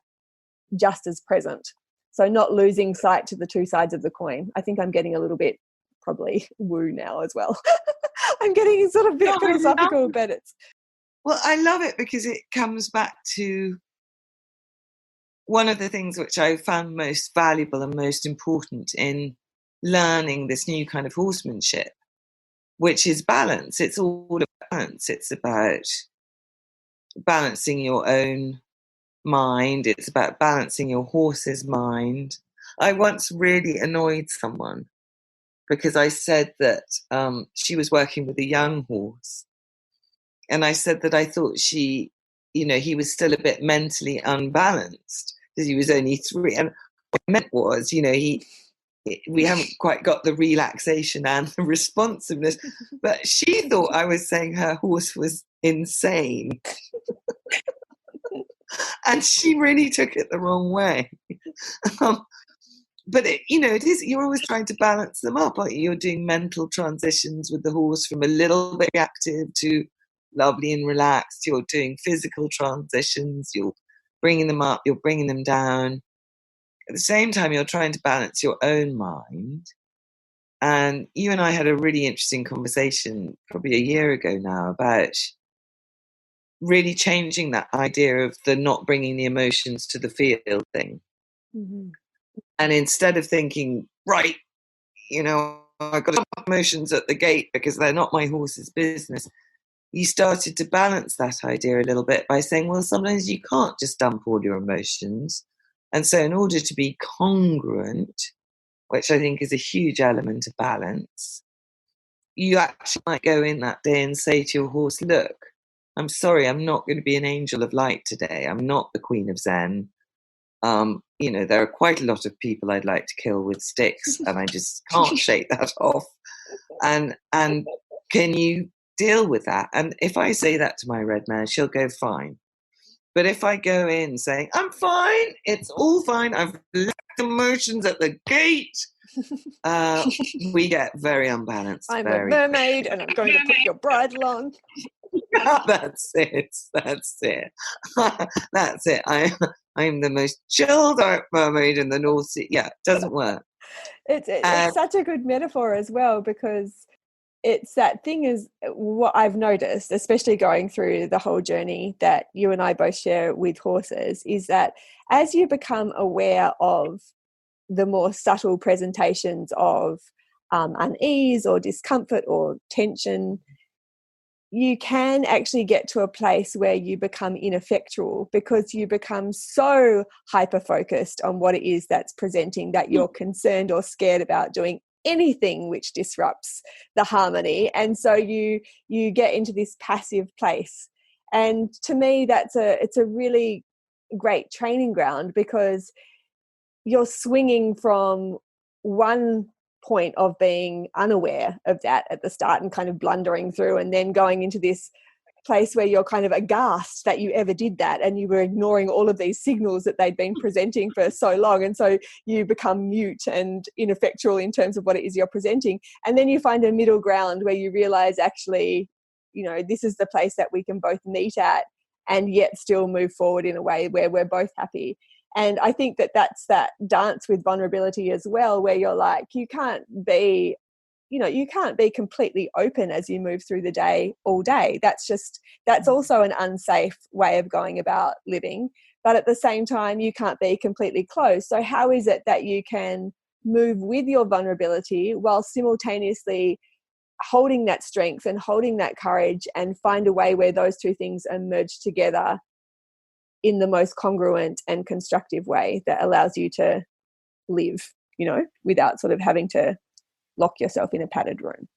just as present. So not losing sight to the two sides of the coin. I think I'm getting a little bit probably woo now as well. I'm getting sort of a bit philosophical, but it's... Well, I love it because it comes back to one of the things which I found most valuable and most important in learning this new kind of horsemanship, which is balance. It's all about balance. It's about balancing your own mind. It's about balancing your horse's mind. I once really annoyed someone because I said that she was working with a young horse. And I said that I thought he was still a bit mentally unbalanced because he was only 3. And what I meant was, we haven't quite got the relaxation and the responsiveness. But she thought I was saying her horse was insane. And she really took it the wrong way. But it is, you're always trying to balance them up, aren't you? You're doing mental transitions with the horse from a little bit active to lovely and relaxed. You're doing physical transitions. You're bringing them up. You're bringing them down. At the same time, you're trying to balance your own mind. And you and I had a really interesting conversation probably a year ago now about really changing that idea of the not bringing the emotions to the field thing. Mm-hmm. And instead of thinking, right, I've got to stop emotions at the gate because they're not my horse's business, you started to balance that idea a little bit by saying, well, sometimes you can't just dump all your emotions. And so in order to be congruent, which I think is a huge element of balance, you actually might go in that day and say to your horse, look, I'm sorry, I'm not going to be an angel of light today. I'm not the Queen of Zen. There are quite a lot of people I'd like to kill with sticks, and I just can't shake that off. And can you deal with that? And if I say that to my Red Mare, she'll go fine. But if I go in saying, I'm fine, it's all fine, I've left emotions at the gate, we get very unbalanced. I'm a mermaid and I'm going to put your bridle on. That's it. That's it. That's it. I'm the most chilled out mermaid in the North Sea. Yeah, it doesn't work. It's such a good metaphor as well, because it's that thing is what I've noticed, especially going through the whole journey that you and I both share with horses, is that as you become aware of the more subtle presentations of unease or discomfort or tension, you can actually get to a place where you become ineffectual, because you become so hyper-focused on what it is that's presenting that you're concerned or scared about doing anything which disrupts the harmony. And so you get into this passive place. And to me, it's a really great training ground, because you're swinging from one point of being unaware of that at the start and kind of blundering through, and then going into this place where you're kind of aghast that you ever did that, and you were ignoring all of these signals that they'd been presenting for so long, and so you become mute and ineffectual in terms of what it is you're presenting. And then you find a middle ground where you realize, actually, this is the place that we can both meet at and yet still move forward in a way where we're both happy. And I think that that's that dance with vulnerability as well, where you're like, you can't be completely open as you move through the day all day. That's also an unsafe way of going about living. But at the same time, you can't be completely closed. So how is it that you can move with your vulnerability while simultaneously holding that strength and holding that courage, and find a way where those two things are merged together in the most congruent and constructive way that allows you to live, without sort of having to lock yourself in a padded room.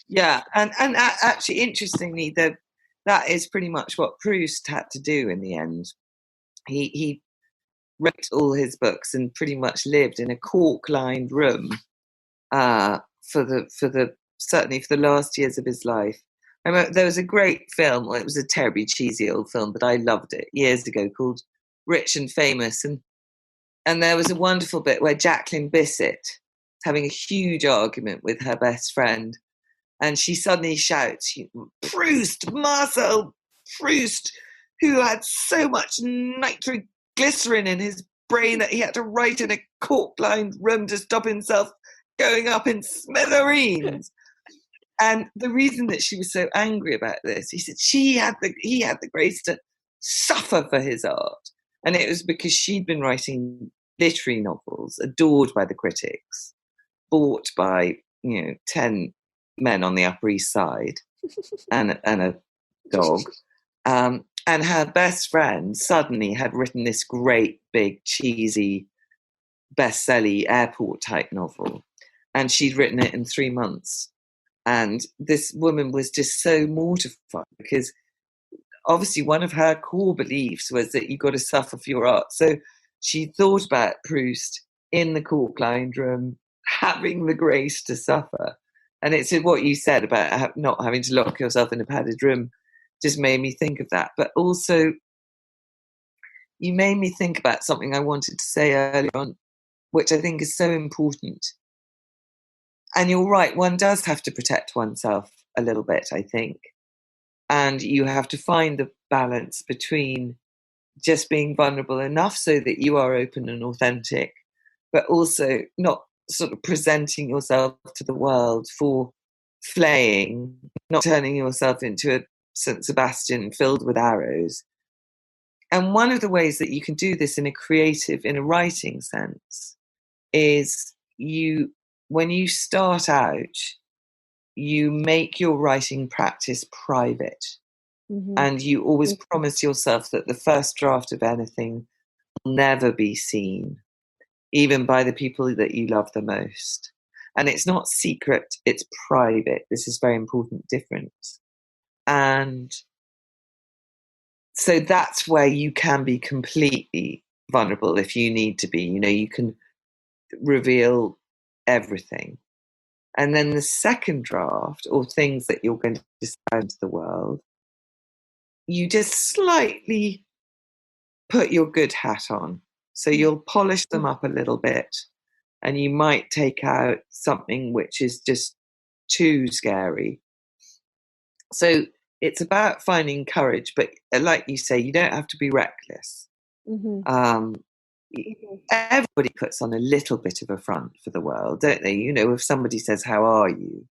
Yeah, and actually, interestingly, that is pretty much what Proust had to do in the end. He wrote all his books and pretty much lived in a cork-lined room certainly for the last years of his life. I remember there was a great film, well, it was a terribly cheesy old film, but I loved it years ago, called Rich and Famous. And there was a wonderful bit where Jacqueline Bisset is having a huge argument with her best friend. And she suddenly shouts, Proust, Marcel Proust, who had so much nitroglycerin in his brain that he had to write in a cork-lined room to stop himself going up in smithereens. And the reason that she was so angry about this, he said he had the grace to suffer for his art. And it was because she'd been writing literary novels, adored by the critics, bought by 10 men on the Upper East Side, and a dog. And her best friend suddenly had written this great, big, cheesy, bestselling airport type novel. And she'd written it in 3 months. And this woman was just so mortified, because obviously one of her core beliefs was that you got to suffer for your art. So she thought about Proust in the cork-lined room, having the grace to suffer. And it's what you said about not having to lock yourself in a padded room just made me think of that. But also, you made me think about something I wanted to say earlier on, which I think is so important. And you're right, one does have to protect oneself a little bit, I think. And you have to find the balance between just being vulnerable enough so that you are open and authentic, but also not sort of presenting yourself to the world for flaying, not turning yourself into a St. Sebastian filled with arrows. And one of the ways that you can do this in a writing sense, is when you start out, you make your writing practice private. Mm-hmm. And you always promise yourself that the first draft of anything will never be seen, even by the people that you love the most. And it's not secret, it's private. This is a very important difference. And so that's where you can be completely vulnerable if you need to be. You can reveal everything. And then the second draft, or things that you're going to describe to the world, you just slightly put your good hat on. So you'll polish them up a little bit, and you might take out something which is just too scary. So it's about finding courage, but like you say, you don't have to be reckless. Everybody puts on a little bit of a front for the world, don't they? You know, if somebody says, "How are you?"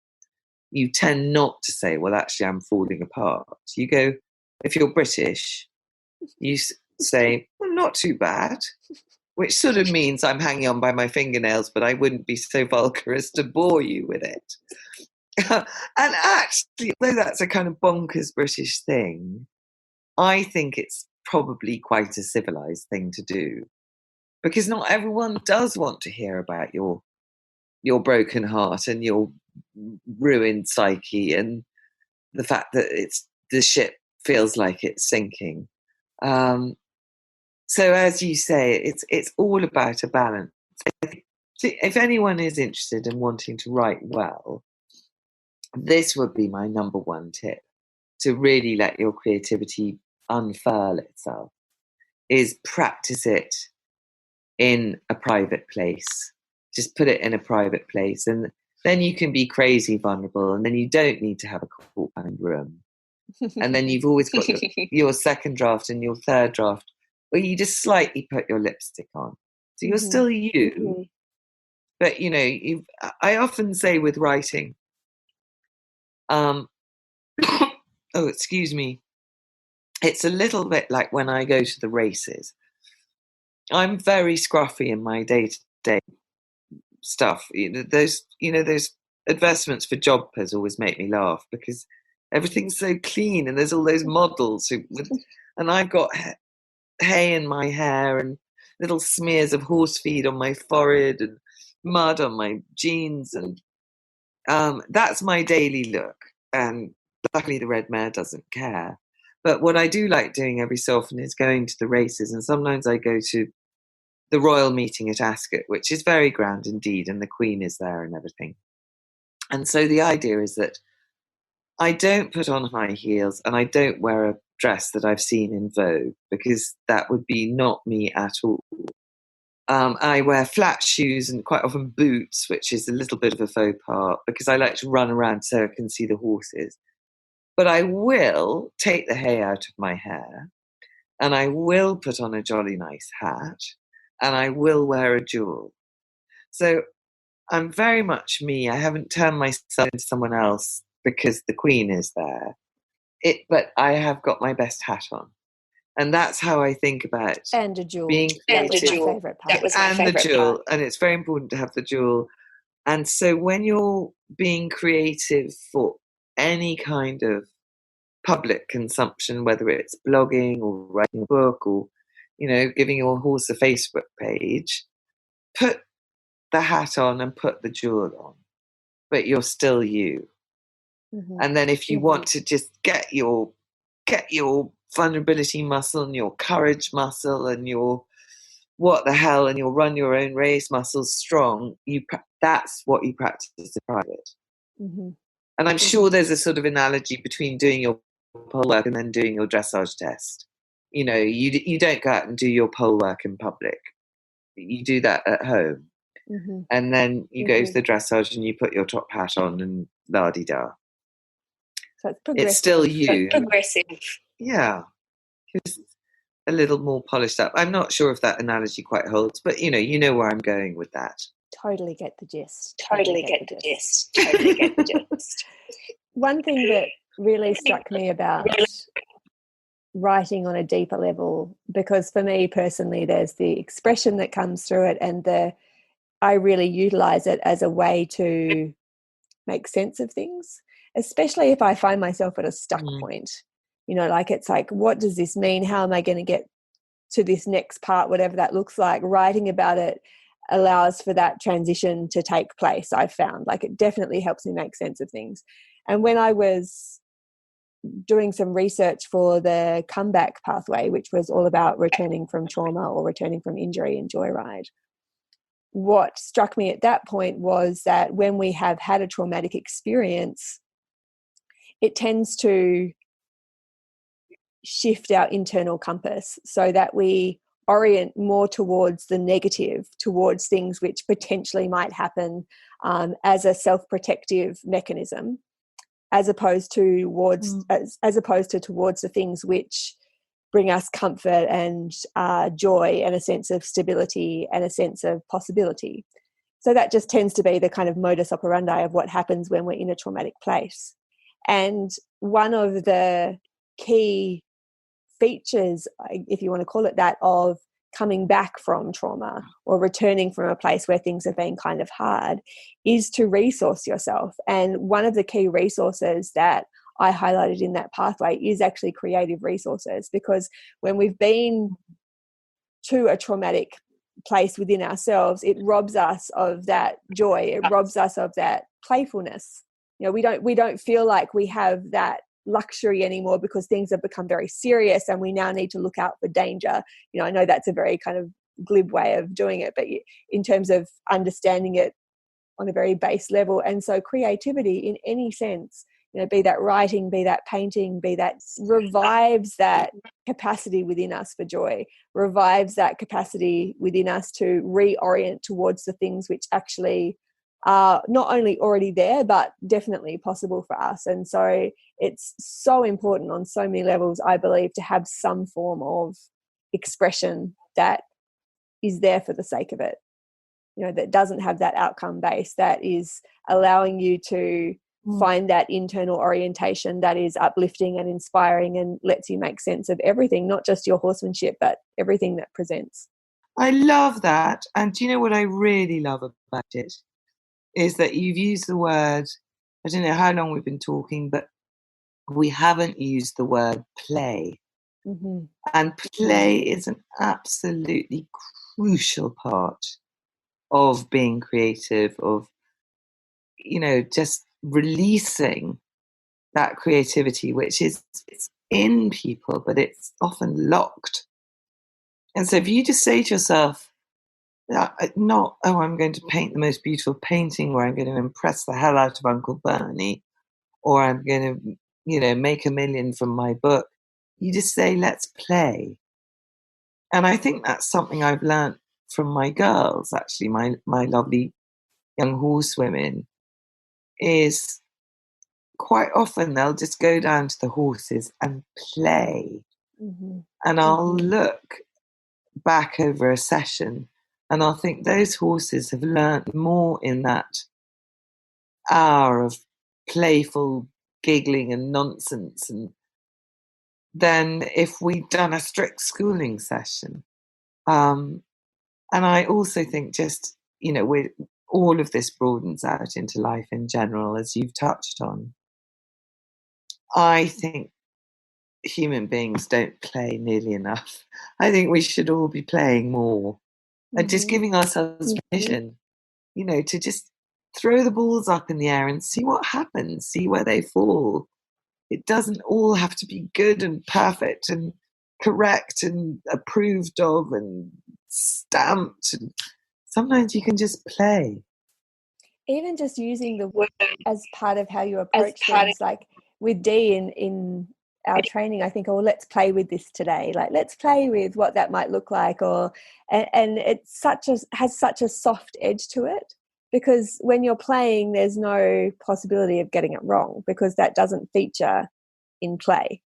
you tend not to say, "Well, actually, I'm falling apart." You go, if you're British, you say, "Well, not too bad," which sort of means I'm hanging on by my fingernails, but I wouldn't be so vulgar as to bore you with it. And actually, though that's a kind of bonkers British thing, I think it's probably quite a civilized thing to do, because not everyone does want to hear about your broken heart and your ruined psyche and the fact that the ship feels like it's sinking. So as you say, it's all about a balance. If anyone is interested in wanting to write well, this would be my number one tip, to really let your creativity unfurl itself, is practice it in a private place. Just put it in a private place, and then you can be crazy vulnerable, and then you don't need to have a court-bound room. And then you've always got your second draft and your third draft, where you just slightly put your lipstick on. So you're still you. But, you know, I often say with writing, oh, excuse me, it's a little bit like when I go to the races. I'm very scruffy in my day-to-day stuff. Those advertisements for Jodhpurs always make me laugh, because everything's so clean and there's all those models and I've got hay in my hair and little smears of horse feed on my forehead and mud on my jeans, and that's my daily look. And luckily the Red Mare doesn't care. But what I do like doing every so often is going to the races, and sometimes I go to the royal meeting at Ascot, which is very grand indeed, and the Queen is there and everything. And so the idea is that I don't put on high heels and I don't wear a dress that I've seen in Vogue, because that would be not me at all. I wear flat shoes and quite often boots, which is a little bit of a faux pas, because I like to run around so I can see the horses. But I will take the hay out of my hair, and I will put on a jolly nice hat, and I will wear a jewel. So I'm very much me. I haven't turned myself into someone else because the Queen is there. But I have got my best hat on. And that's how I think about and a jewel. Being creative. That was my favourite part. That was my favorite the jewel, part. And it's very important to have the jewel. And so when you're being creative for any kind of public consumption, whether it's blogging or writing a book or, giving your horse a Facebook page, put the hat on and put the jewel on, but you're still you. And then if you want to just get your vulnerability muscle and your courage muscle and your what the hell and your run your own race muscles strong, that's what you practice in private. And I'm sure there's a sort of analogy between doing your pole work and then doing your dressage test. You don't go out and do your pole work in public. You do that at home. And then you go to the dressage and you put your top hat on and la-di-da. So it's progressive. It's still you. So it's progressive. Yeah. Just a little more polished up. I'm not sure if that analogy quite holds, but you know where I'm going with that. Totally get the gist. Totally get the gist. Totally get the gist. One thing that really struck me about writing on a deeper level, because for me personally, there's the expression that comes through it, and I really utilize it as a way to make sense of things, especially if I find myself at a stuck point. It's like, what does this mean? How am I going to get to this next part, whatever that looks like? Writing about it allows for that transition to take place. I've found it definitely helps me make sense of things. And when I was doing some research for the comeback pathway, which was all about returning from trauma or returning from injury in Joyride, what struck me at that point was that when we have had a traumatic experience, it tends to shift our internal compass so that we orient more towards the negative, towards things which potentially might happen as a self-protective mechanism, as opposed to towards the things which bring us comfort and joy and a sense of stability and a sense of possibility. So that just tends to be the kind of modus operandi of what happens when we're in a traumatic place. And one of the key features, if you want to call it that, of coming back from trauma or returning from a place where things have been kind of hard is to resource yourself. And one of the key resources that I highlighted in that pathway is actually creative resources, because when we've been to a traumatic place within ourselves, it robs us of that joy. It robs us of that playfulness. We don't feel like we have that luxury anymore because things have become very serious and we now need to look out for danger. I know that's a very kind of glib way of doing it, but in terms of understanding it on a very base level. And so creativity in any sense, be that writing, be that painting, be that, revives that capacity within us for joy, revives that capacity within us to reorient towards the things which actually are not only already there, but definitely possible for us. And so it's so important on so many levels, I believe, to have some form of expression that is there for the sake of it, that doesn't have that outcome base, that is allowing you to find that internal orientation that is uplifting and inspiring and lets you make sense of everything, not just your horsemanship, but everything that presents. I love that. And do you know what I really love about it? Is that you've used the word, I don't know how long we've been talking, but we haven't used the word play. Mm-hmm. And play is an absolutely crucial part of being creative, of, just releasing that creativity, which is, it's in people, but it's often locked. And so if you just say to yourself, not, I'm going to paint the most beautiful painting, or I'm going to impress the hell out of Uncle Bernie, or I'm going to, make $1 million from my book. You just say, let's play. And I think that's something I've learned from my girls, actually, my lovely young horsewomen, is quite often they'll just go down to the horses and play. Mm-hmm. And I'll look back over a session and I'll think those horses have learnt more in that hour of playful giggling and nonsense than if we'd done a strict schooling session. And I also think just, all of this broadens out into life in general, as you've touched on. I think human beings don't play nearly enough. I think we should all be playing more. And just giving ourselves permission, to just throw the balls up in the air and see what happens, see where they fall. It doesn't all have to be good and perfect and correct and approved of and stamped. And sometimes you can just play. Even just using the word as part of how you approach things, like with Dee in our training, I think, let's play with this today. Like, let's play with what that might look like, and it's has such a soft edge to it, because when you're playing, there's no possibility of getting it wrong, because that doesn't feature in play.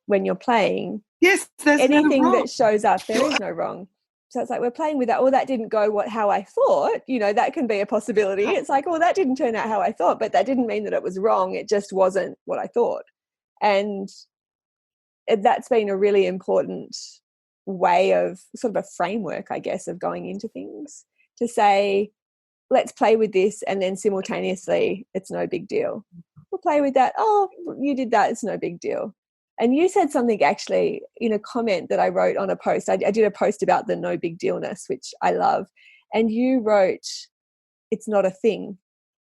When you're playing, yes, there's anything no wrong. That shows up, there is no wrong. So it's like, we're playing with that. Oh, that didn't go how I thought. That can be a possibility. It's like, that didn't turn out how I thought, but that didn't mean that it was wrong. It just wasn't what I thought. And that's been a really important way of, sort of a framework, I guess, of going into things, to say, let's play with this, and then simultaneously, it's no big deal. We'll play with that. Oh, you did that. It's no big deal. And you said something actually in a comment that I wrote on a post. I did a post about the no big dealness, which I love. And you wrote, it's not a thing,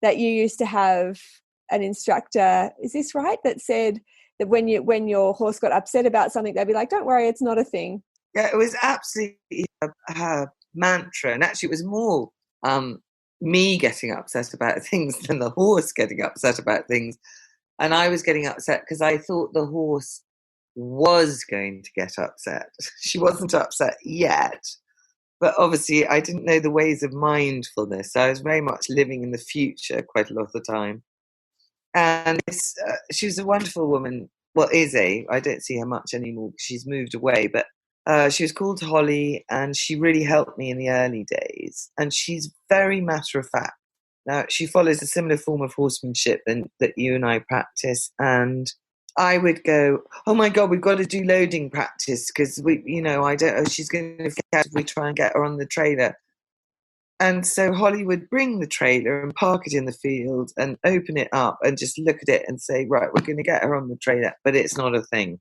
that you used to have an instructor, is this right, that said that when your horse got upset about something, they'd be like, don't worry, it's not a thing. Yeah, it was absolutely her mantra. And actually it was more me getting upset about things than the horse getting upset about things. And I was getting upset because I thought the horse was going to get upset. She wasn't upset yet, but obviously I didn't know the ways of mindfulness. So I was very much living in the future quite a lot of the time. And she was a wonderful woman. Well, I don't see her much anymore because she's moved away, but she was called Holly, and she really helped me in the early days. And she's very matter of fact. Now, she follows a similar form of horsemanship that you and I practice. And I would go, oh my God, we've got to do loading practice because I don't know, she's going to forget if we try and get her on the trailer. And so Holly would bring the trailer and park it in the field and open it up and just look at it and say, right, we're going to get her on the trailer, but it's not a thing.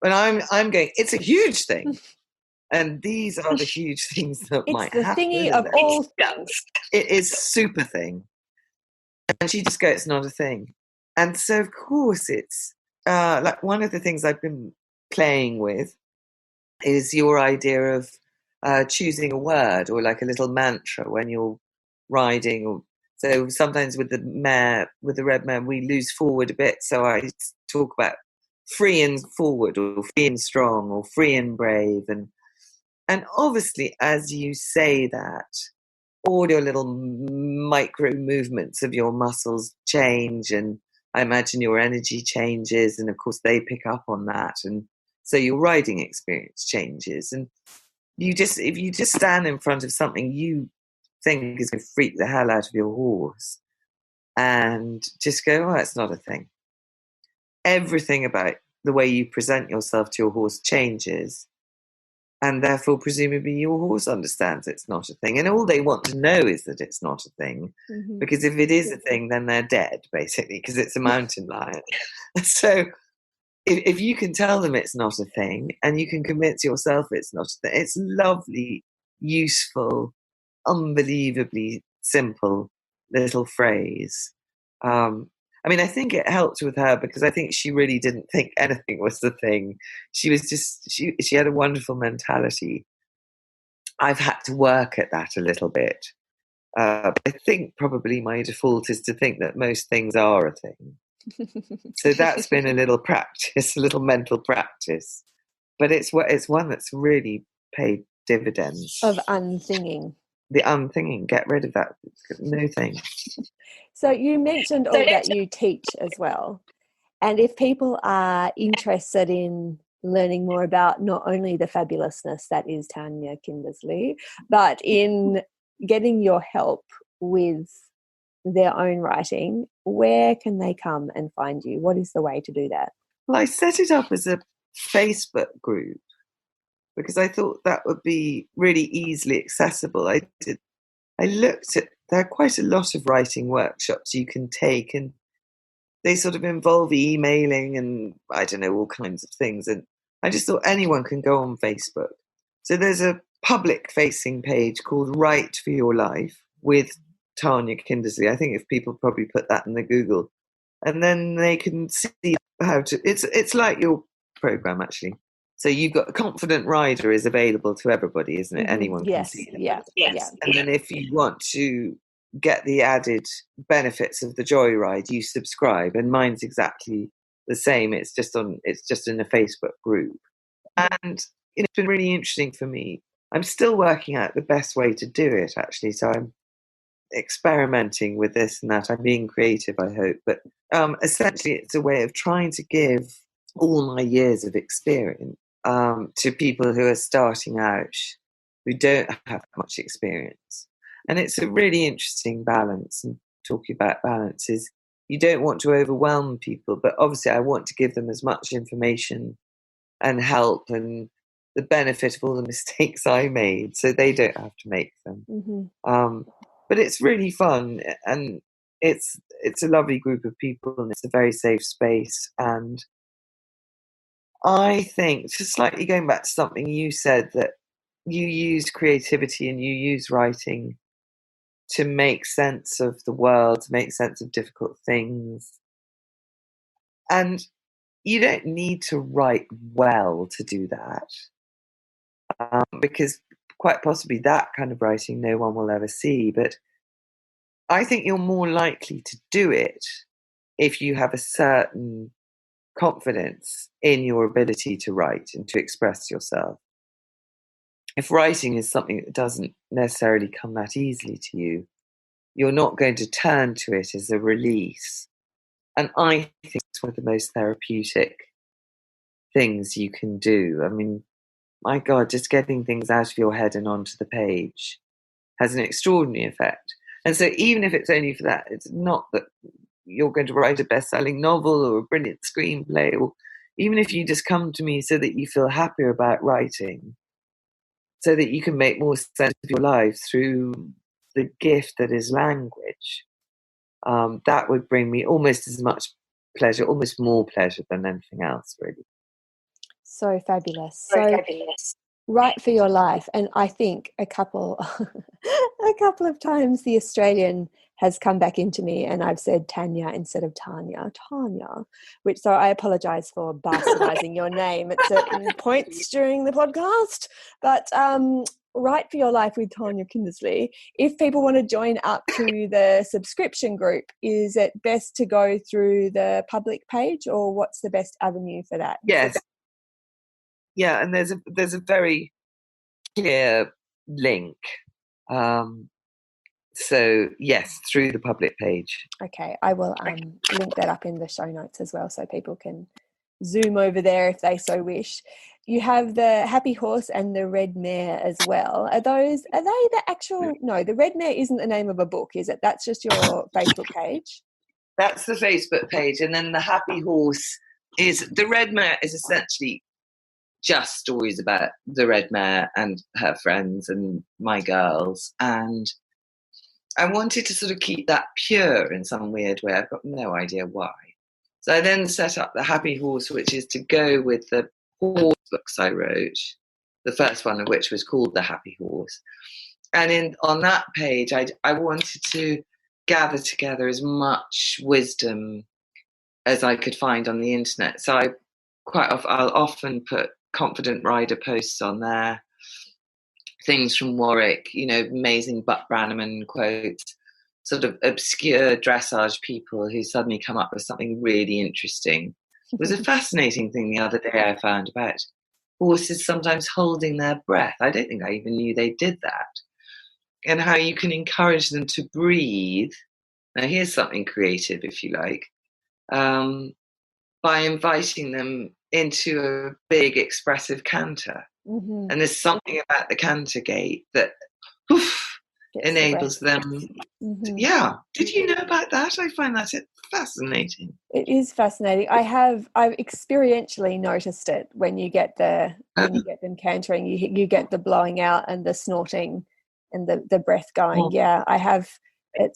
But I'm going, it's a huge thing. And these are the huge things that might happen. It's the thingy of all things. It is super thing. And she just goes, it's not a thing. And so, of course, it's like one of the things I've been playing with is your idea of choosing a word or like a little mantra when you're riding. So sometimes with the Red Mare, we lose forward a bit. So I talk about free and forward, or free and strong, or free and brave. And obviously, as you say that, all your little micro movements of your muscles change, and I imagine your energy changes, and of course they pick up on that, and so your riding experience changes. And if you just stand in front of something you think is going to freak the hell out of your horse, and just go, oh, it's not a thing. Everything about the way you present yourself to your horse changes. And therefore, presumably, your horse understands it's not a thing. And all they want to know is that it's not a thing. Mm-hmm. Because if it is a thing, then they're dead, basically, because it's a mountain lion. So if you can tell them it's not a thing, and you can convince yourself it's not a thing, it's lovely, useful, unbelievably simple little phrase. I think it helped with her because I think she really didn't think anything was the thing. She was she had a wonderful mentality. I've had to work at that a little bit. I think probably my default is to think that most things are a thing. So that's been a little practice, a little mental practice. But it's one that's really paid dividends. Of unthinking. The unthinking, get rid of that. No thing. So you mentioned that you teach as well. And if people are interested in learning more about not only the fabulousness that is Tania Kindersley, but in getting your help with their own writing, where can they come and find you? What is the way to do that? Well, I set it up as a Facebook group because I thought that would be really easily accessible. I looked at, there are quite a lot of writing workshops you can take, and they sort of involve emailing and I don't know, all kinds of things. And I just thought anyone can go on Facebook. So there's a public facing page called Write for Your Life with Tania Kindersley. I think if people probably put that in the Google, and then they can see how to, it's like your program actually. So you've got a Confident Rider is available to everybody, isn't it? Mm-hmm. Anyone can see it. Yes. And then if you want to get the added benefits of the Joyride, you subscribe, and mine's exactly the same. It's just in a Facebook group, and it's been really interesting for me. I'm still working out the best way to do it, actually. So I'm experimenting with this and that. I'm being creative, I hope, but essentially, it's a way of trying to give all my years of experience to people who are starting out, who don't have much experience. And it's a really interesting balance. And talking about balance is you don't want to overwhelm people, but obviously I want to give them as much information and help and the benefit of all the mistakes I made so they don't have to make them. Mm-hmm. But it's really fun, and it's a lovely group of people, and it's a very safe space. And I think, just slightly going back to something you said, that you use creativity and you use writing to make sense of the world, to make sense of difficult things. And you don't need to write well to do that, because quite possibly that kind of writing no one will ever see. But I think you're more likely to do it if you have a certain confidence in your ability to write and to express yourself. If writing is something that doesn't necessarily come that easily to you, you're not going to turn to it as a release. And I think it's one of the most therapeutic things you can do. I mean, my God, just getting things out of your head and onto the page has an extraordinary effect. And so even if it's only for that, it's not that you're going to write a best-selling novel or a brilliant screenplay, or even if you just come to me so that you feel happier about writing, so that you can make more sense of your life through the gift that is language, that would bring me almost as much pleasure, almost more pleasure than anything else, really. So fabulous. So write for your life. And I think a couple of times the Australian has come back into me and I've said Tania instead of Tania, which, so I apologise for bastardising your name at certain points during the podcast. But Write for Your Life with Tania Kindersley. If people want to join up to the subscription group, is it best to go through the public page, or what's the best avenue for that? Yes. Yeah, and there's a very clear link. So yes, through the public page. Okay, I will link that up in the show notes as well, so people can zoom over there if they so wish. You have the Happy Horse and the Red Mare as well. Are they the actual? No, the Red Mare isn't the name of a book, is it? That's just your Facebook page. That's the Facebook page, and then the Happy Horse is the Red Mare is essentially just stories about the Red Mare and her friends and my girls. And I wanted to sort of keep that pure in some weird way. I've got no idea why. So I then set up the Happy Horse, which is to go with the horse books I wrote, the first one of which was called The Happy Horse. And on that page, I wanted to gather together as much wisdom as I could find on the internet. So I'll often put confident rider posts on there, things from Warwick, amazing Buck Brannaman quotes, sort of obscure dressage people who suddenly come up with something really interesting. It was a fascinating thing the other day I found about horses sometimes holding their breath. I don't think I even knew they did that. And how you can encourage them to breathe. Now here's something creative, if you like, by inviting them into a big expressive canter. Mm-hmm. And there's something about the canter gate that enables them. Mm-hmm. Yeah. Did you know about that? I find that fascinating. It is fascinating. I've experientially noticed it when you get them cantering. You get the blowing out and the snorting and the breath going. Oh. Yeah, I have. It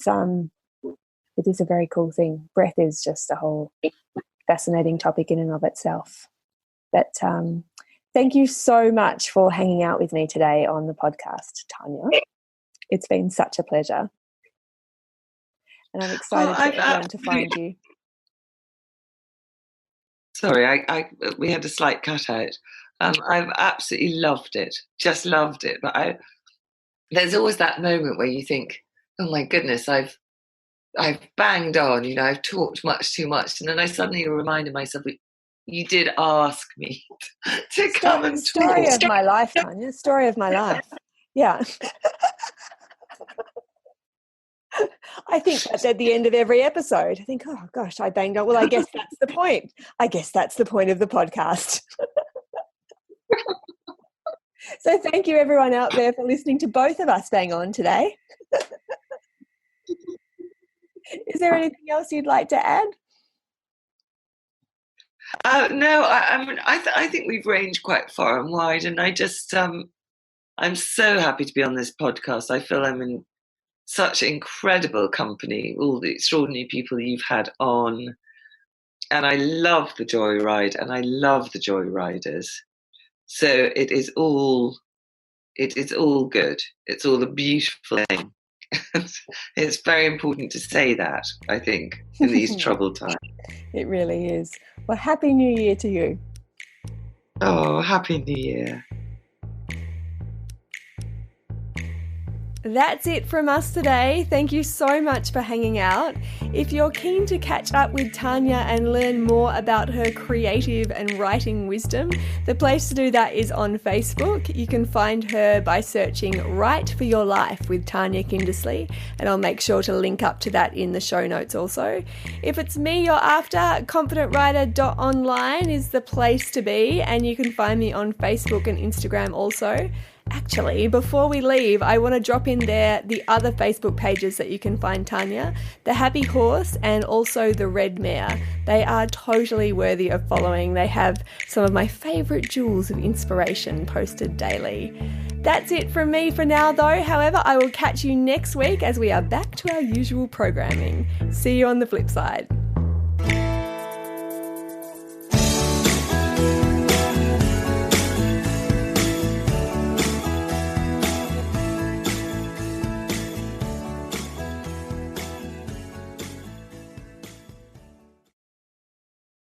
is a very cool thing. Breath is just a whole fascinating topic in and of itself. But thank you so much for hanging out with me today on the podcast, Tania. It's been such a pleasure. And I'm excited for everyone to find you. Sorry, we had a slight cut out. I've absolutely loved it, just loved it. But there's always that moment where you think, oh my goodness, I've banged on, I've talked much too much. And then I suddenly reminded myself, you did ask me to come and talk. Story of my life, Tania. Story of my life. Yeah. I think that's at the end of every episode. I think, oh gosh, I banged on. Well, I guess that's the point. I guess that's the point of the podcast. So thank you everyone out there for listening to both of us bang on today. Is there anything else you'd like to add? No, I think we've ranged quite far and wide, and I just I'm so happy to be on this podcast. I feel I'm in such incredible company, all the extraordinary people you've had on, and I love the joyride and I love the joyriders. So it is all good. It's all a beautiful thing. It's very important to say that, I think, in these troubled times. It really is. Well, Happy New Year to you. Oh, Happy New Year. That's it from us today. Thank you so much for hanging out. If you're keen to catch up with Tania and learn more about her creative and writing wisdom, the place to do that is on Facebook. You can find her by searching Write for Your Life with Tania Kindersley, and I'll make sure to link up to that in the show notes also. If it's me you're after, confidentwriter.online is the place to be, and you can find me on Facebook and Instagram also. Actually, before we leave, I want to drop in there the other Facebook pages that you can find Tania, The Happy Horse and also The Red Mare. They are totally worthy of following. They have some of my favourite jewels of inspiration posted daily. That's it from me for now though. However, I will catch you next week as we are back to our usual programming. See you on the flip side.